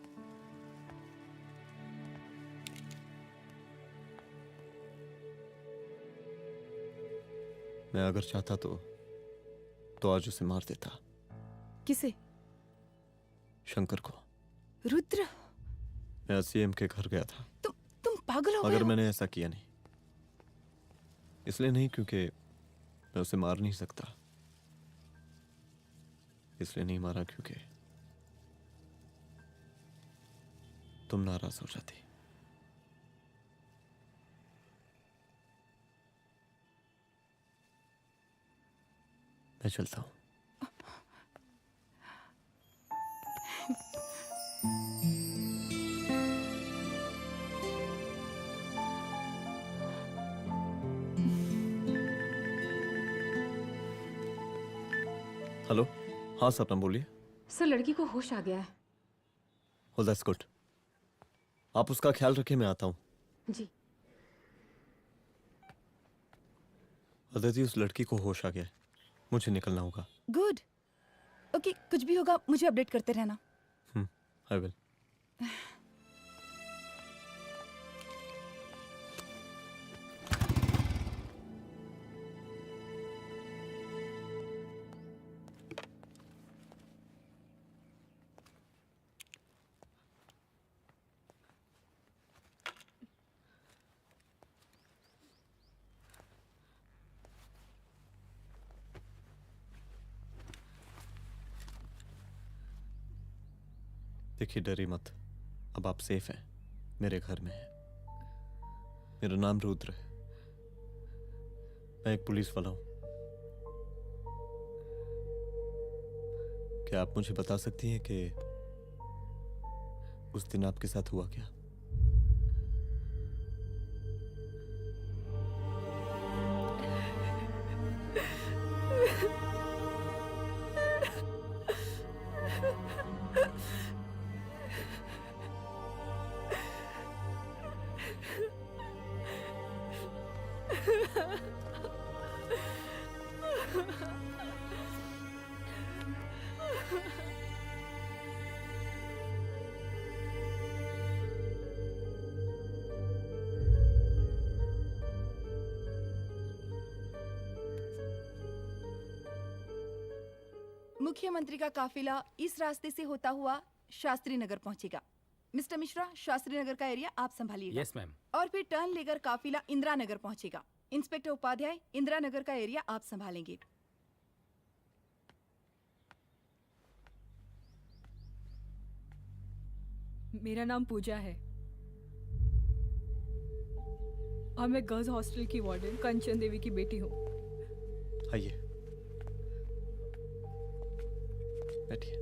मैं अगर चाहता तो आज उसे मार देता। किसे? शंकर को। रुद्र, मैं सीएम के घर गया था। तुम पागल हो गए मगर हो? मैंने ऐसा किया नहीं, इसलिए नहीं क्योंकि मैं उसे मार नहीं सकता, इसलिए नहीं मारा क्योंकि तुम नाराज हो जाती। मैं चलता हूं। हेलो, हाँ सपना बोलिए। सर, लड़की को होश आ गया है। Oh, that's good. आप उसका ख्याल रखिए, मैं आता हूँ। जी। अदिति, उस लड़की को होश आ गया है, मुझे निकलना होगा। गुड। ओके, कुछ भी होगा मुझे अपडेट करते रहना। I will. देखिए, डरिए मत, अब आप सेफ हैं, मेरे घर में हैं। मेरा नाम रुद्र है, मैं एक पुलिस वाला हूं। क्या आप मुझे बता सकती हैं कि उस दिन आपके साथ हुआ क्या? मुख्यमंत्री का काफिला इस रास्ते से होता हुआ शास्त्री नगर पहुंचेगा। मिस्टर मिश्रा, शास्त्री नगर का एरिया आप संभालिएगा। Yes ma'am. और फिर टर्न लेकर काफिला इंदिरा नगर पहुंचेगा। इंस्पेक्टर उपाध्याय, इंदिरा नगर का एरिया आप संभालेंगे। मेरा नाम पूजा है और मैं गर्ल्स हॉस्टल की वार्डन कंचन देवी की बेटी हूँ। आइए, बैठिए।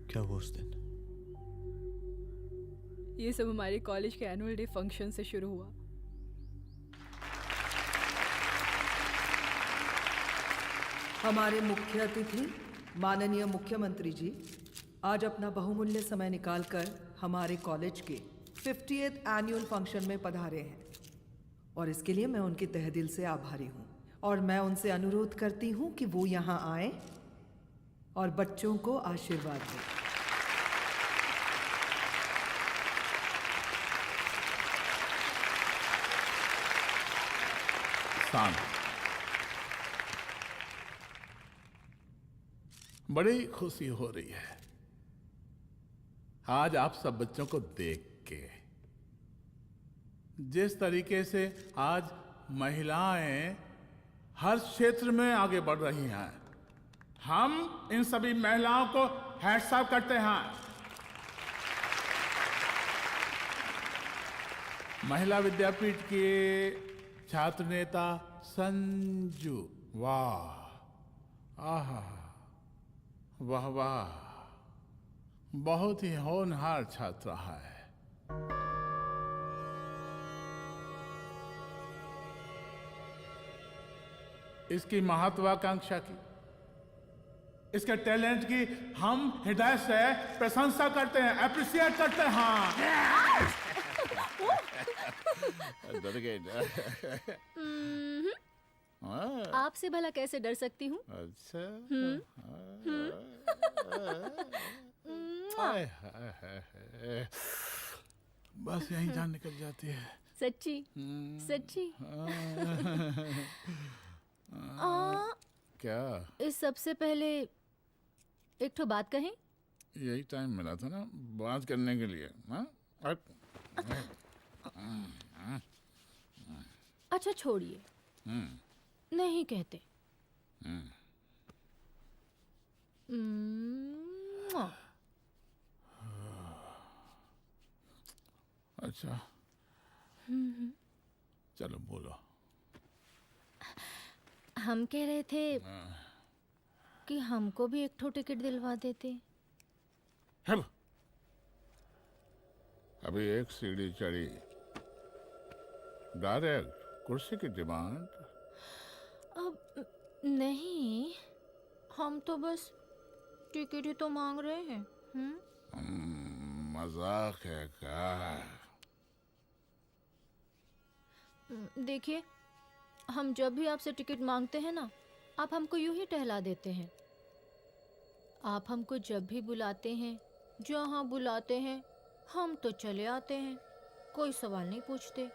क्या हुआ उस दिन? ये सब हमारे कॉलेज के एनुअल डे फंक्शन से शुरू हुआ। हमारे मुख्य अतिथि माननीय मुख्यमंत्री जी आज अपना बहुमूल्य समय निकालकर हमारे कॉलेज के 50th एनुअल फंक्शन में पधारे हैं और इसके लिए मैं उनके तहे दिल से आभारी हूँ और मैं उनसे अनुरोध करती हूँ कि वो यहाँ आएं और बच्चों को आशीर्वाद दें। बड़ी खुशी हो रही है आज आप सब बच्चों को देख के। जिस तरीके से आज महिलाएं हर क्षेत्र में आगे बढ़ रही हैं, हम इन सभी महिलाओं को हैट्स ऑफ करते हैं। महिला विद्यापीठ के छात्र नेता संजू, वाह, आहा, वाह वाह, बहुत ही होनहार छात्र है। इसकी महत्वाकांक्षा की, इसके टैलेंट की हम हृदय से प्रशंसा करते हैं, अप्रिशिएट करते हैं। आपसे भला कैसे डर सकती हूँ? अच्छा। बस यही जान निकल जाती है। सच्ची सच्ची। क्या? इस सबसे पहले एक ठो बात कहें? यही टाइम मिला था ना बात करने के लिए। अच्छा छोड़िए, नहीं कहते। अच्छा चलो बोलो। हम कह रहे थे कि हमको भी एक ठो टिकट दिलवा देते। अभी एक सीढ़ी चढ़ी, डायरेक्ट कुर्सी की डिमांड। अब नहीं, हम तो बस टिकट ही तो मांग रहे हैं। मजाक है क्या? देखिए, हम जब भी आपसे टिकट मांगते हैं ना, आप हमको यूं ही टहला देते हैं। आप हमको जब भी बुलाते हैं, जहाँ बुलाते हैं, हम तो चले आते हैं, कोई सवाल नहीं पूछते।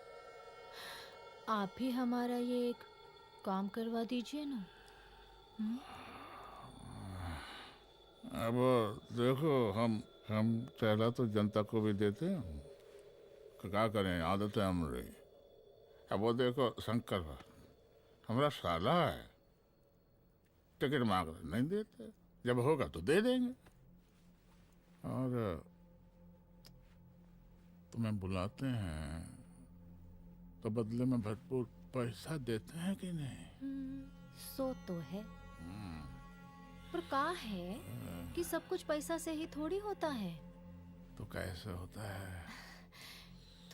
आप ही हमारा ये एक काम करवा दीजिए ना। अब देखो, हम टहला तो जनता को भी देते हैं, क्या करें, आदत है हमारी। अब वो देखो शंकर हमारा साला है, टिकट मांग रहे नहीं देते, जब होगा तो दे देंगे। और तुम्हें बुलाते हैं तो बदले में भरपूर पैसा देते हैं कि नहीं? सो तो है, पर का है कि सब कुछ पैसा से ही थोड़ी होता है। तो कैसे होता है?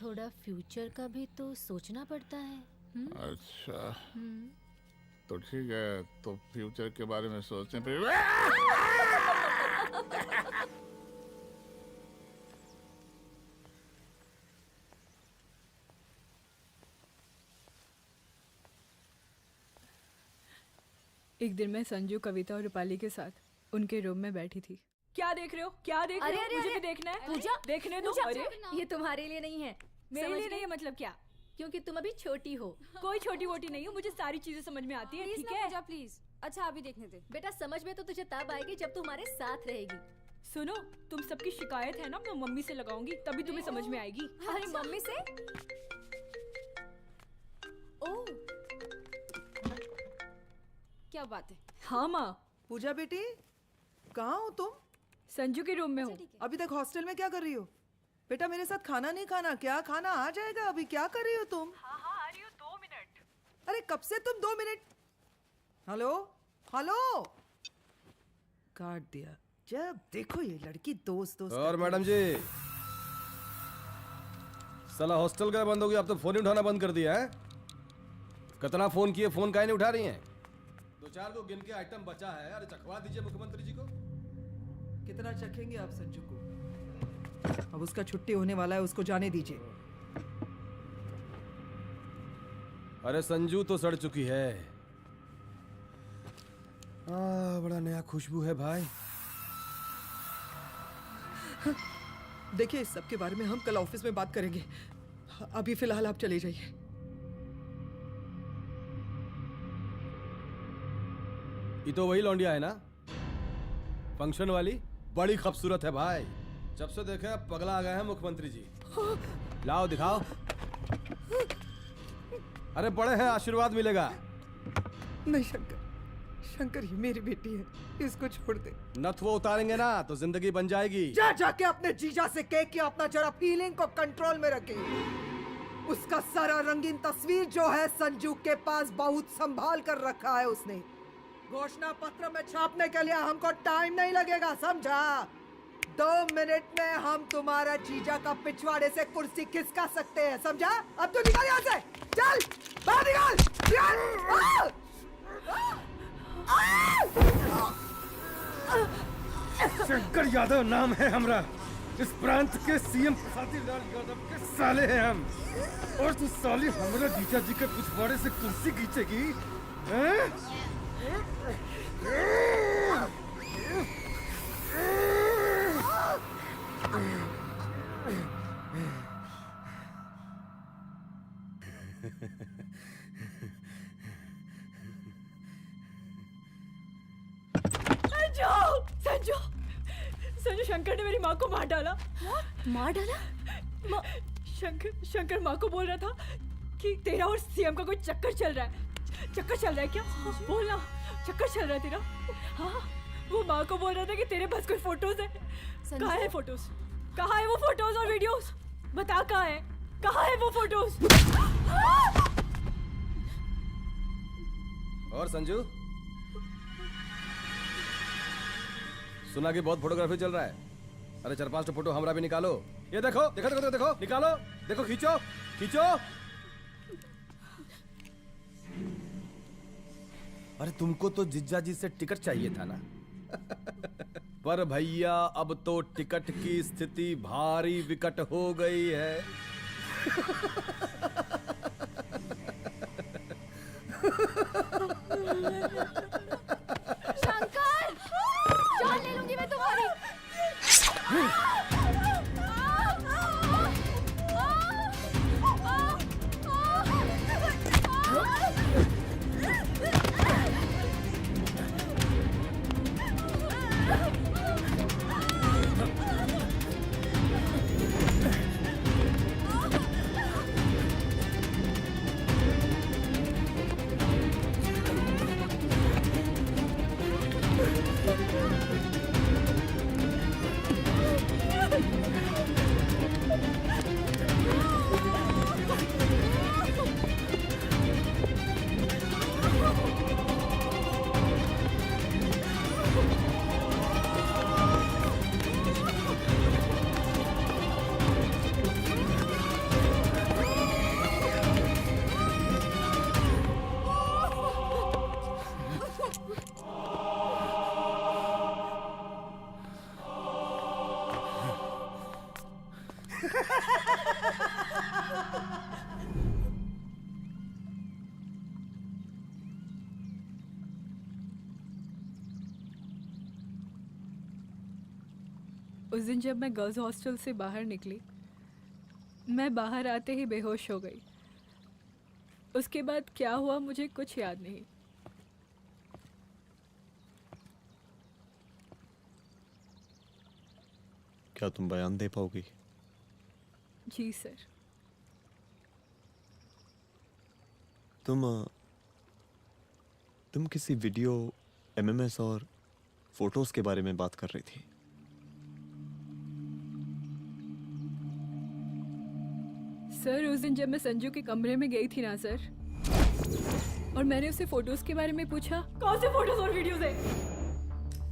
थोड़ा फ्यूचर का भी तो सोचना पड़ता है। अच्छा तो ठीक है, तो फ्यूचर के बारे में सोचने पे एक दिन मैं संजू, कविता और रूपाली के साथ उनके रूम में बैठी थी। क्या देख रहे हो? क्या देख रहे हो? मुझे भी देखना है। पूजा देखने दो। पूजा, अरे ये तुम्हारे लिए नहीं है। मेरे समझ लिए नहीं गई? है मतलब क्या? क्योंकि तुम अभी छोटी हो। कोई छोटी वोटी नहीं हूँ, मुझे सारी चीजें समझ में आती है। ठीक है पूजा प्लीज। अच्छा अभी देखने दे। बेटा समझ में तो तुझे तब आएगी जब तू हमारे साथ रहेगी। सुनो, तुम सबकी शिकायत है ना, मैं मम्मी से लगाऊंगी, तभी तुम्हें समझ में आएगी। अरे मम्मी से? ओह, क्या बात है? हाँ माँ। पूजा बेटी, कहाँ हो तुम? संजू के रूम में हूँ। अभी तक हॉस्टल में क्या कर रही हो? बेटा मेरे साथ खाना नहीं खाना क्या? खाना आ जाएगा, अभी क्या कर रही हो तुम? हाँ हाँ आ रही हूँ, 2 मिनट। अरे कब से तुम 2 मिनट? हेलो हेलो, काट दिया। जब देखो ये लड़की दोस्त दोस्त। और मैडम जी, साला हॉस्टल का बंद हो गया, आप तो फोन ही उठाना बंद कर दिया है। कितना फोन किए, फोन काहे नहीं उठा रही हैं? 2-4 को गिन के आइटम बचा है, अरे चखवा दीजिए मुख्यमंत्री जी को। कितना चखेंगे आप संजू को? अब उसका छुट्टी होने वाला है, उसको जाने दीजिए। अरे संजू तो सड़ चुकी है। बड़ा नया खुशबू है भाई। देखिए इस सब के बारे में हम कल ऑफिस में बात करेंगे, अभी फिलहाल आप चले जाइए। ये तो वही लौंडिया है ना, फंक्शन वाली? बड़ी खूबसूरत है भाई, जब से देखे पगला आ गए हैं मुख्यमंत्री जी। लाओ दिखाओ। अरे बड़े हैं, आशीर्वाद मिलेगा। नहीं शंकर, शंकर ये मेरी बेटी है, इसको छोड़ दे। नथ वो उतारेंगे ना तो जिंदगी बन जाएगी। जा जाके अपने जीजा से कह के अपना जरा फीलिंग को कंट्रोल में रखे। उसका सारा रंगीन तस्वीर जो है संजू के पास बहुत संभाल कर रखा है उसने। घोषणा पत्र में छापने के लिए हमको टाइम नहीं लगेगा, समझा? 2 मिनट में हम तुम्हारा जीजा का पिछवाड़े से कुर्सी खिसका सकते हैं, समझा? अब तो निकल यहाँ से, चल बाहर निकल, निकल! शंकर यादव नाम है हमरा, इस प्रांत के सीएम प्रसादी लाल यादव के साले हैं हम। और तू साली हमरा जीजा जी के पिछवाड़े से कुर्सी खींचेगी, हैं? संजू, संजू शंकर ने मेरी माँ को मार डाला। मार डाला? शंकर माँ को बोल रहा था कि तेरा और सीएम का कोई चक्कर चल रहा है। चक्कर चल रहा है क्या? बोलना, चक्कर चल रहा है तेरा? हाँ, वो माँ को बोल रहा था कि तेरे पास कोई फोटोज है। कहाँ है फोटोज? कहाँ है वो फोटोज और वीडियोस? बता कहाँ है? कहाँ है वो फोटोज? और संजू, सुना कि बहुत फोटोग्राफी चल रहा है। अरे 4-5 फोटो हमरा भी निकालो। ये देखो देखो देखो देखो, निकालो, देखो, खींचो खींचो। अरे तुमको तो जिज्जा जी से टिकट चाहिए था ना। पर भैया अब तो टिकट की स्थिति भारी विकट हो गई है। शंकर, जान ले लूंगी मैं तुम्हारी। उस दिन जब मैं गर्ल्स हॉस्टल से बाहर निकली, मैं बाहर आते ही बेहोश हो गई। उसके बाद क्या हुआ मुझे कुछ याद नहीं। क्या तुम बयान दे पाओगी? जी सर। तुम किसी वीडियो, एमएमएस और फोटोज के बारे में बात कर रही थी। सर उस दिन जब मैं संजू के कमरे में गई थी ना सर, और मैंने उससे फोटोज के बारे में पूछा कौन से फोटोज और वीडियोज है,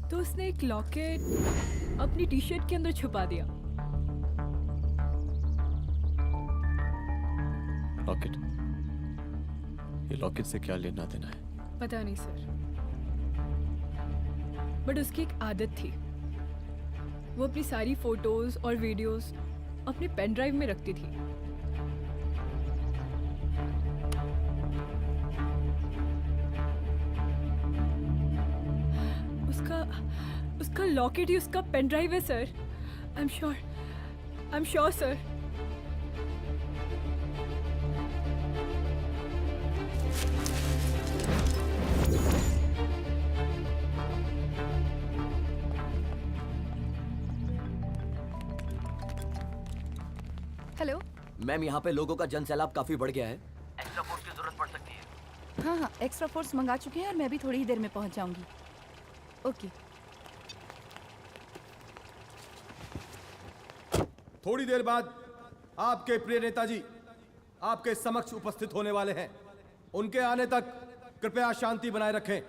तो उसने एक लॉकेट अपनी टी शर्ट के अंदर छुपा दिया। लॉकेट? ये लॉकेट से क्या लेना देना है? पता नहीं सर, बट उसकी एक आदत थी, वो अपनी सारी फोटोज और वीडियोज अपने पेन ड्राइव में रखती थी। उसका लॉकेट ही उसका पेन ड्राइव है sir. I am sure sir. Hello ma'am, यहाँ पे लोगों का जन सैलाब काफी बढ़ गया है। एक्स्ट्रा फोर्स की जरूरत पड़ सकती है। हाँ हाँ, एक्स्ट्रा फोर्स मंगा चुके हैं और मैं भी थोड़ी ही देर में पहुंच जाऊंगी। ओके। थोड़ी देर बाद आपके प्रिय नेताजी आपके समक्ष उपस्थित होने वाले हैं। उनके आने तक कृपया शांति बनाए रखें।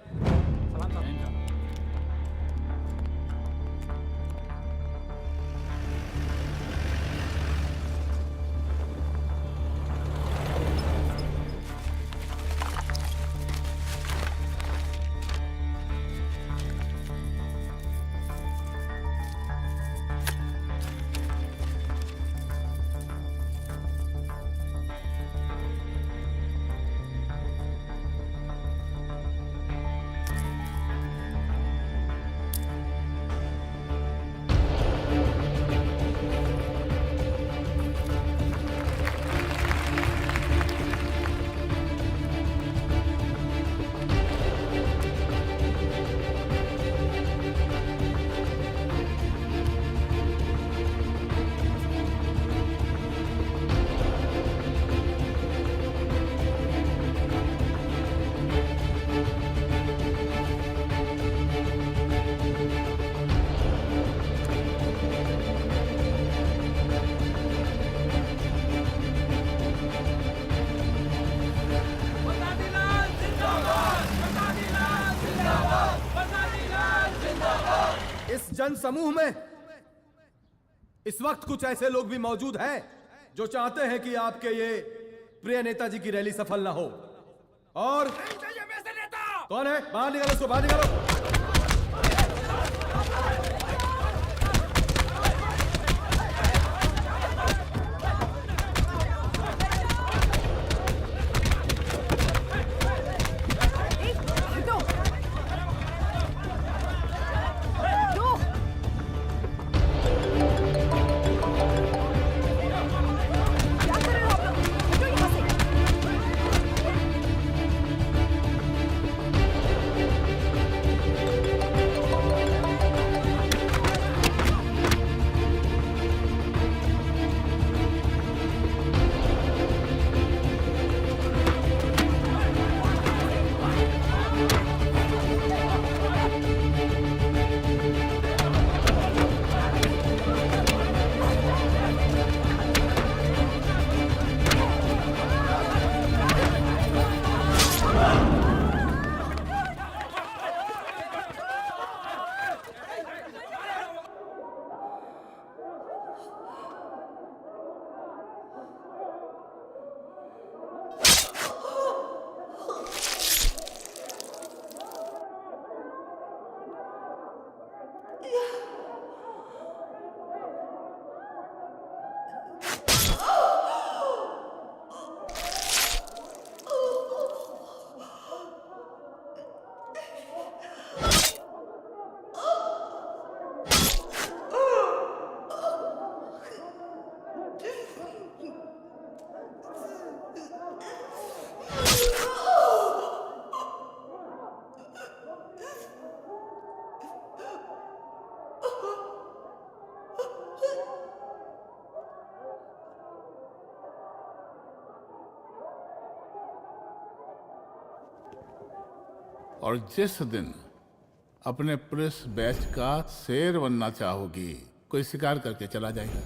जन समूह में इस वक्त कुछ ऐसे लोग भी मौजूद हैं जो चाहते हैं कि आपके ये प्रिय नेताजी की रैली सफल ना हो। और कौन है? बाहर निकालो उसको, बाहर निकालो। और जिस दिन अपने पुलिस बैच का शेर बनना चाहोगी, कोई शिकार करके चला जाएगा।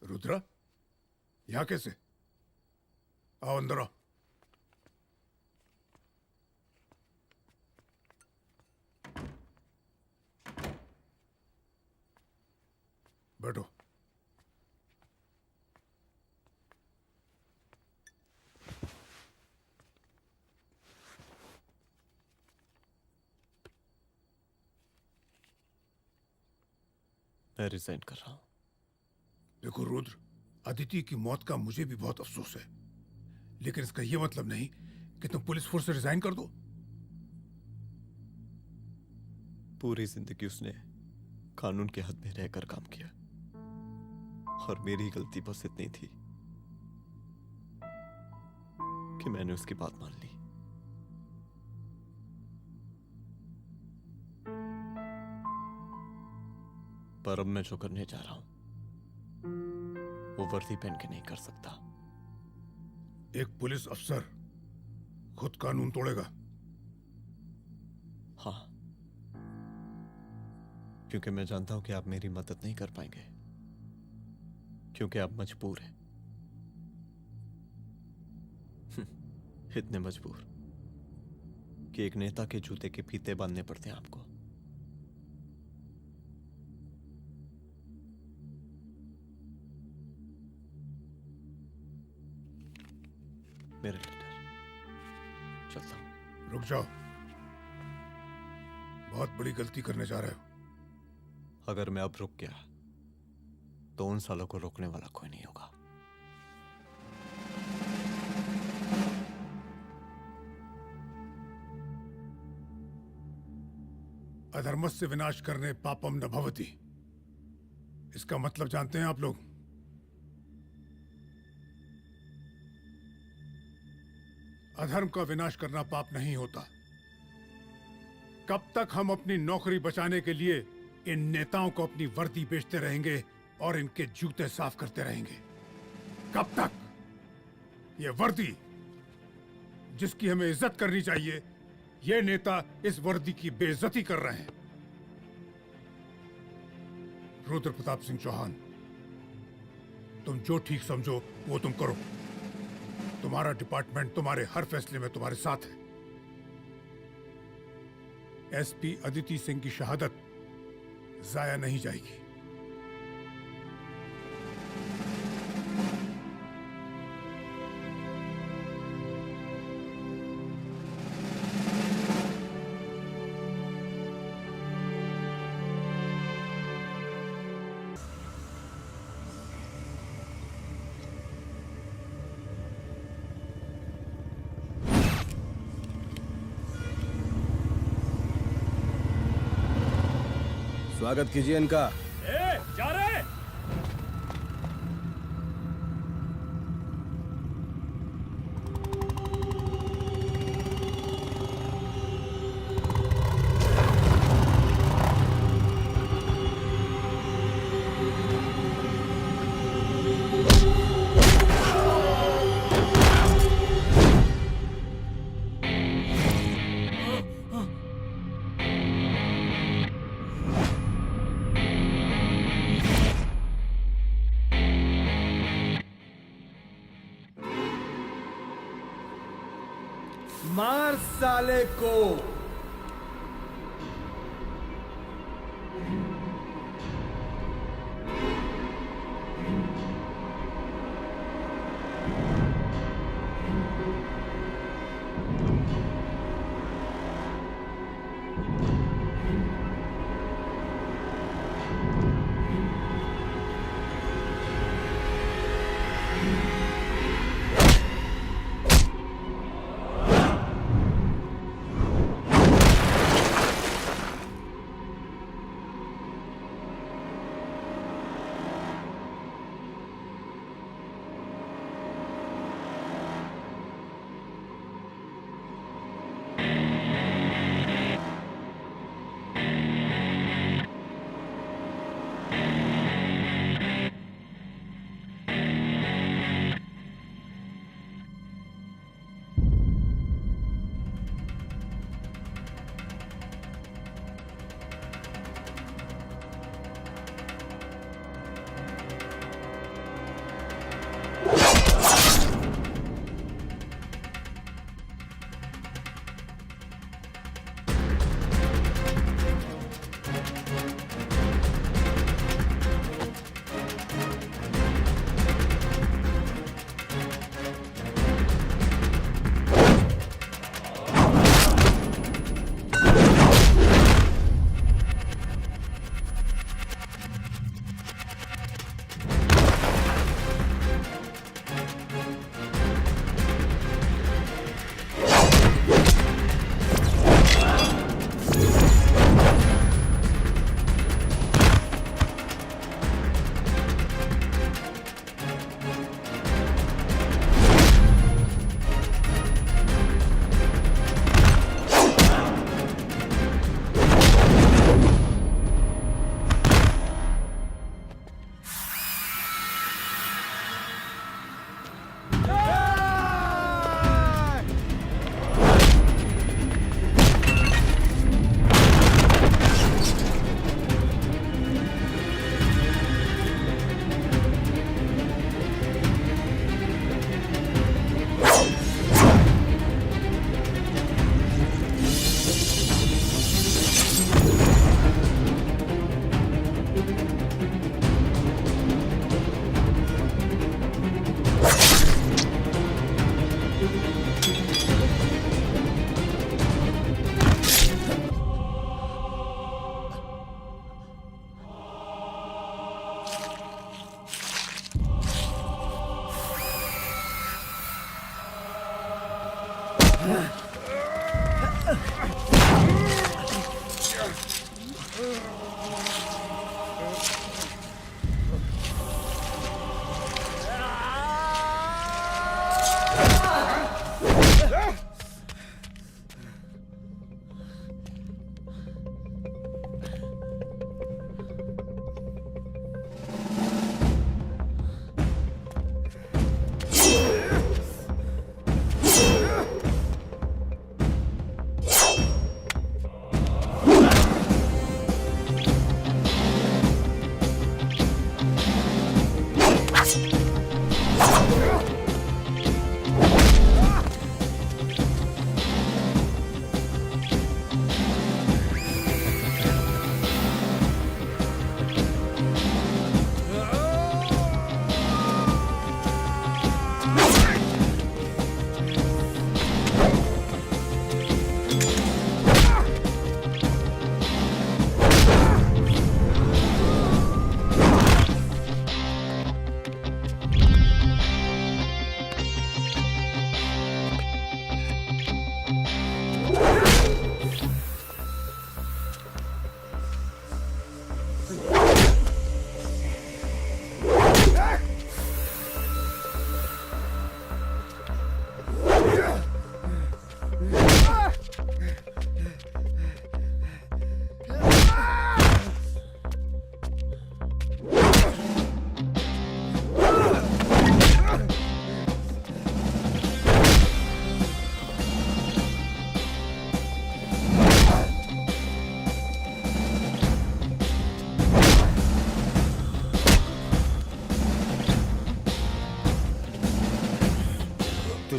रुद्रा, यहाँ कैसे? आओ अंदर आओ। बैठो। मैं रिजाइन कर रहा हूं। देखो रुद्र, अदिति की मौत का मुझे भी बहुत अफसोस है, लेकिन इसका यह मतलब नहीं कि तुम पुलिस फोर्स से रिजाइन कर दो। पूरी जिंदगी उसने कानून के हद में रहकर काम किया और मेरी गलती बस इतनी थी कि मैंने उसकी बात मान ली। पर अब मैं जो करने जा रहा हूं वो वर्दी पहन के नहीं कर सकता। एक पुलिस अफसर खुद कानून तोड़ेगा? हाँ, क्योंकि मैं जानता हूं कि आप मेरी मदद नहीं कर पाएंगे, क्योंकि आप मजबूर हैं। इतने मजबूर कि एक नेता के जूते के फीते बांधने पड़ते हैं आपको। मेरे लीडर, चलता हूं। रुक जाओ, बहुत बड़ी गलती करने जा रहे हो। अगर मैं अब रुक गया तो उन सालों को रोकने वाला कोई नहीं होगा। अधर्मस्य विनाश करने पापम न भवति, इसका मतलब जानते हैं आप लोग? अधर्म का विनाश करना पाप नहीं होता। कब तक हम अपनी नौकरी बचाने के लिए इन नेताओं को अपनी वर्दी बेचते रहेंगे और इनके जूते साफ करते रहेंगे? कब तक? ये वर्दी जिसकी हमें इज्जत करनी चाहिए, ये नेता इस वर्दी की बेइज्जती कर रहे हैं। रुद्र प्रताप सिंह चौहान, तुम जो ठीक समझो वो तुम करो। तुम्हारा डिपार्टमेंट तुम्हारे हर फैसले में तुम्हारे साथ है। एसपी अदिति सिंह की शहादत जाया नहीं जाएगी। स्वागत कीजिए इनका। जा रहे मार साले को।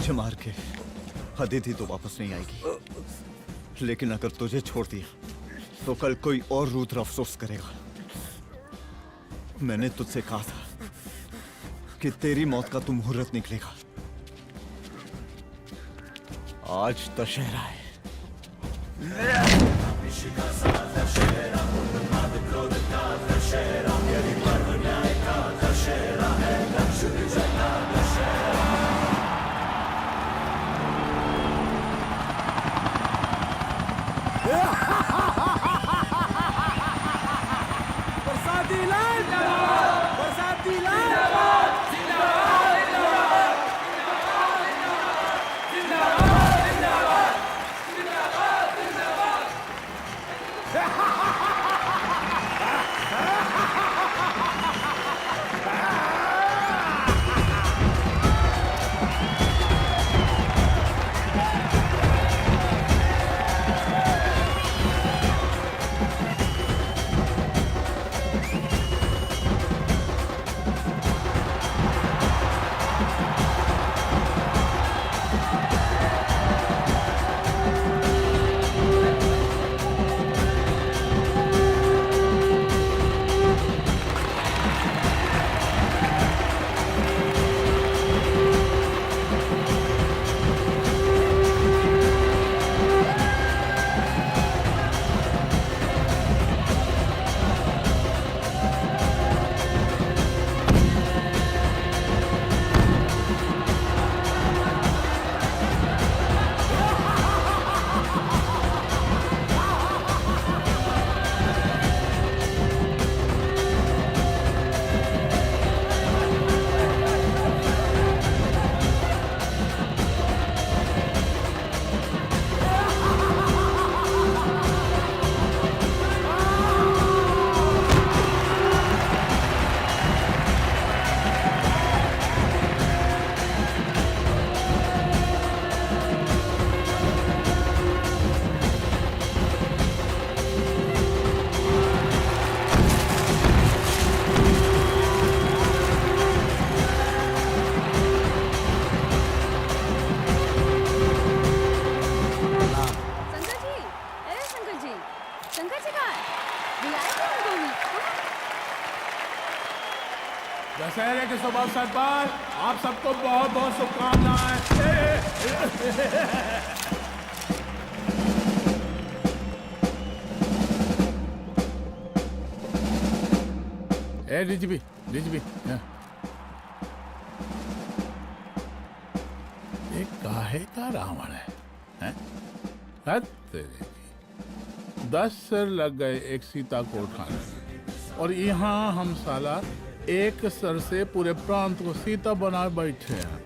तुझे मार के अदिति तो वापस नहीं आएगी, लेकिन अगर तुझे छोड़ दिया तो कल कोई और रुद्र अफसोस करेगा। मैंने तुझसे कहा था कि तेरी मौत का तू मुहूर्त निकलेगा। आज दशहरा है। बरसाती लाल बरसाती लाल दशहरे के शुभ अवसर पर आप सबको बहुत बहुत शुभकामनाएं। ए रिजवी ये काहे का रावण है? हद तेरे की। 10 सिर लग गए एक सीता को उठाने में, और यहाँ हम साला एक सर से पूरे प्रांत को सीता बना बैठे हैं।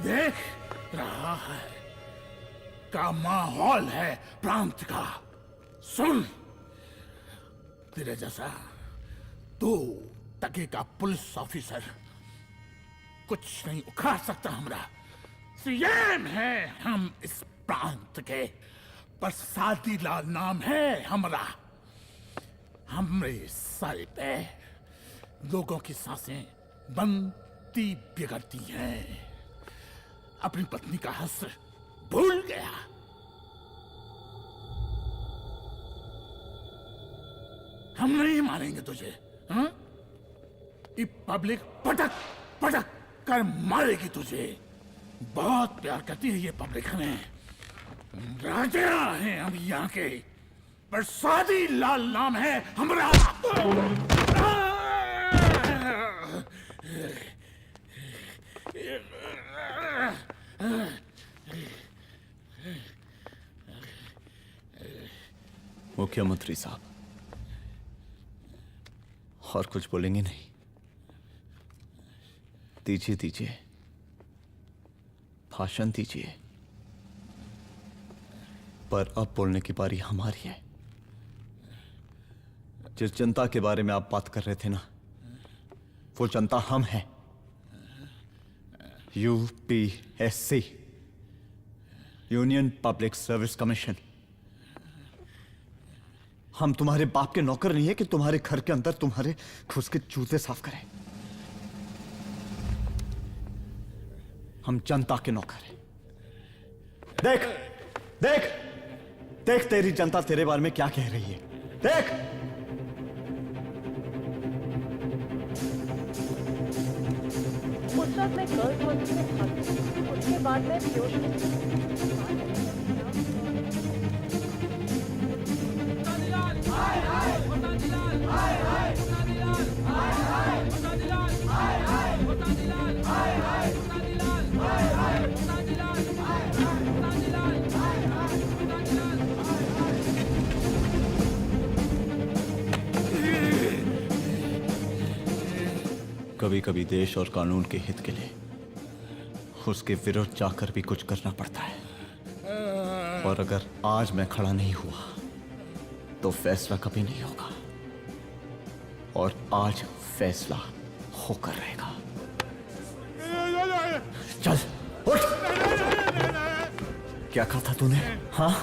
देख रहा है का माहौल है प्रांत का। सुन, तेरे जैसा 2 टके का पुलिस ऑफिसर कुछ नहीं उखाड़ सकता। हमरा सीएम है हम इस प्रांत के, बरसाती लाल नाम है हमरा। हमरे सर पे लोगों की सांसें बंद पति बिगड़ती हैं। अपनी पत्नी का हश्र भूल गया। हम नहीं मारेंगे तुझे, हाँ? ये पब्लिक पटक पटक कर मारेगी तुझे। बहुत प्यार करती है ये पब्लिक हमें। राजा हैं हम यहाँ के, प्रसादी लाल नाम है हमारा। मुख्यमंत्री साहब, और कुछ बोलेंगे नहीं? दीजिए दीजिए, भाषण दीजिए। पर अब बोलने की बारी हमारी है। जिस जनता के बारे में आप बात कर रहे थे ना, वो जनता हम हैं। UPSC, union public service commission. हम तुम्हारे बाप के नौकर नहीं है कि तुम्हारे घर के अंदर तुम्हारे घुस के जूते साफ करें। हम जनता के नौकर हैं। देख देख देख, तेरी जनता तेरे बारे में क्या कह रही है। देख, उस वक्त मैं गर्ल्स हॉस्टल में भागी। उसके बाद मैं बेहोश कभी कभी देश और कानून के हित के लिए उसके विरुद्ध जाकर भी कुछ करना पड़ता है। और अगर आज मैं खड़ा नहीं हुआ तो फैसला कभी नहीं होगा, और आज फैसला होकर रहेगा। चल उठ। क्या कहा था तूने? हाँ,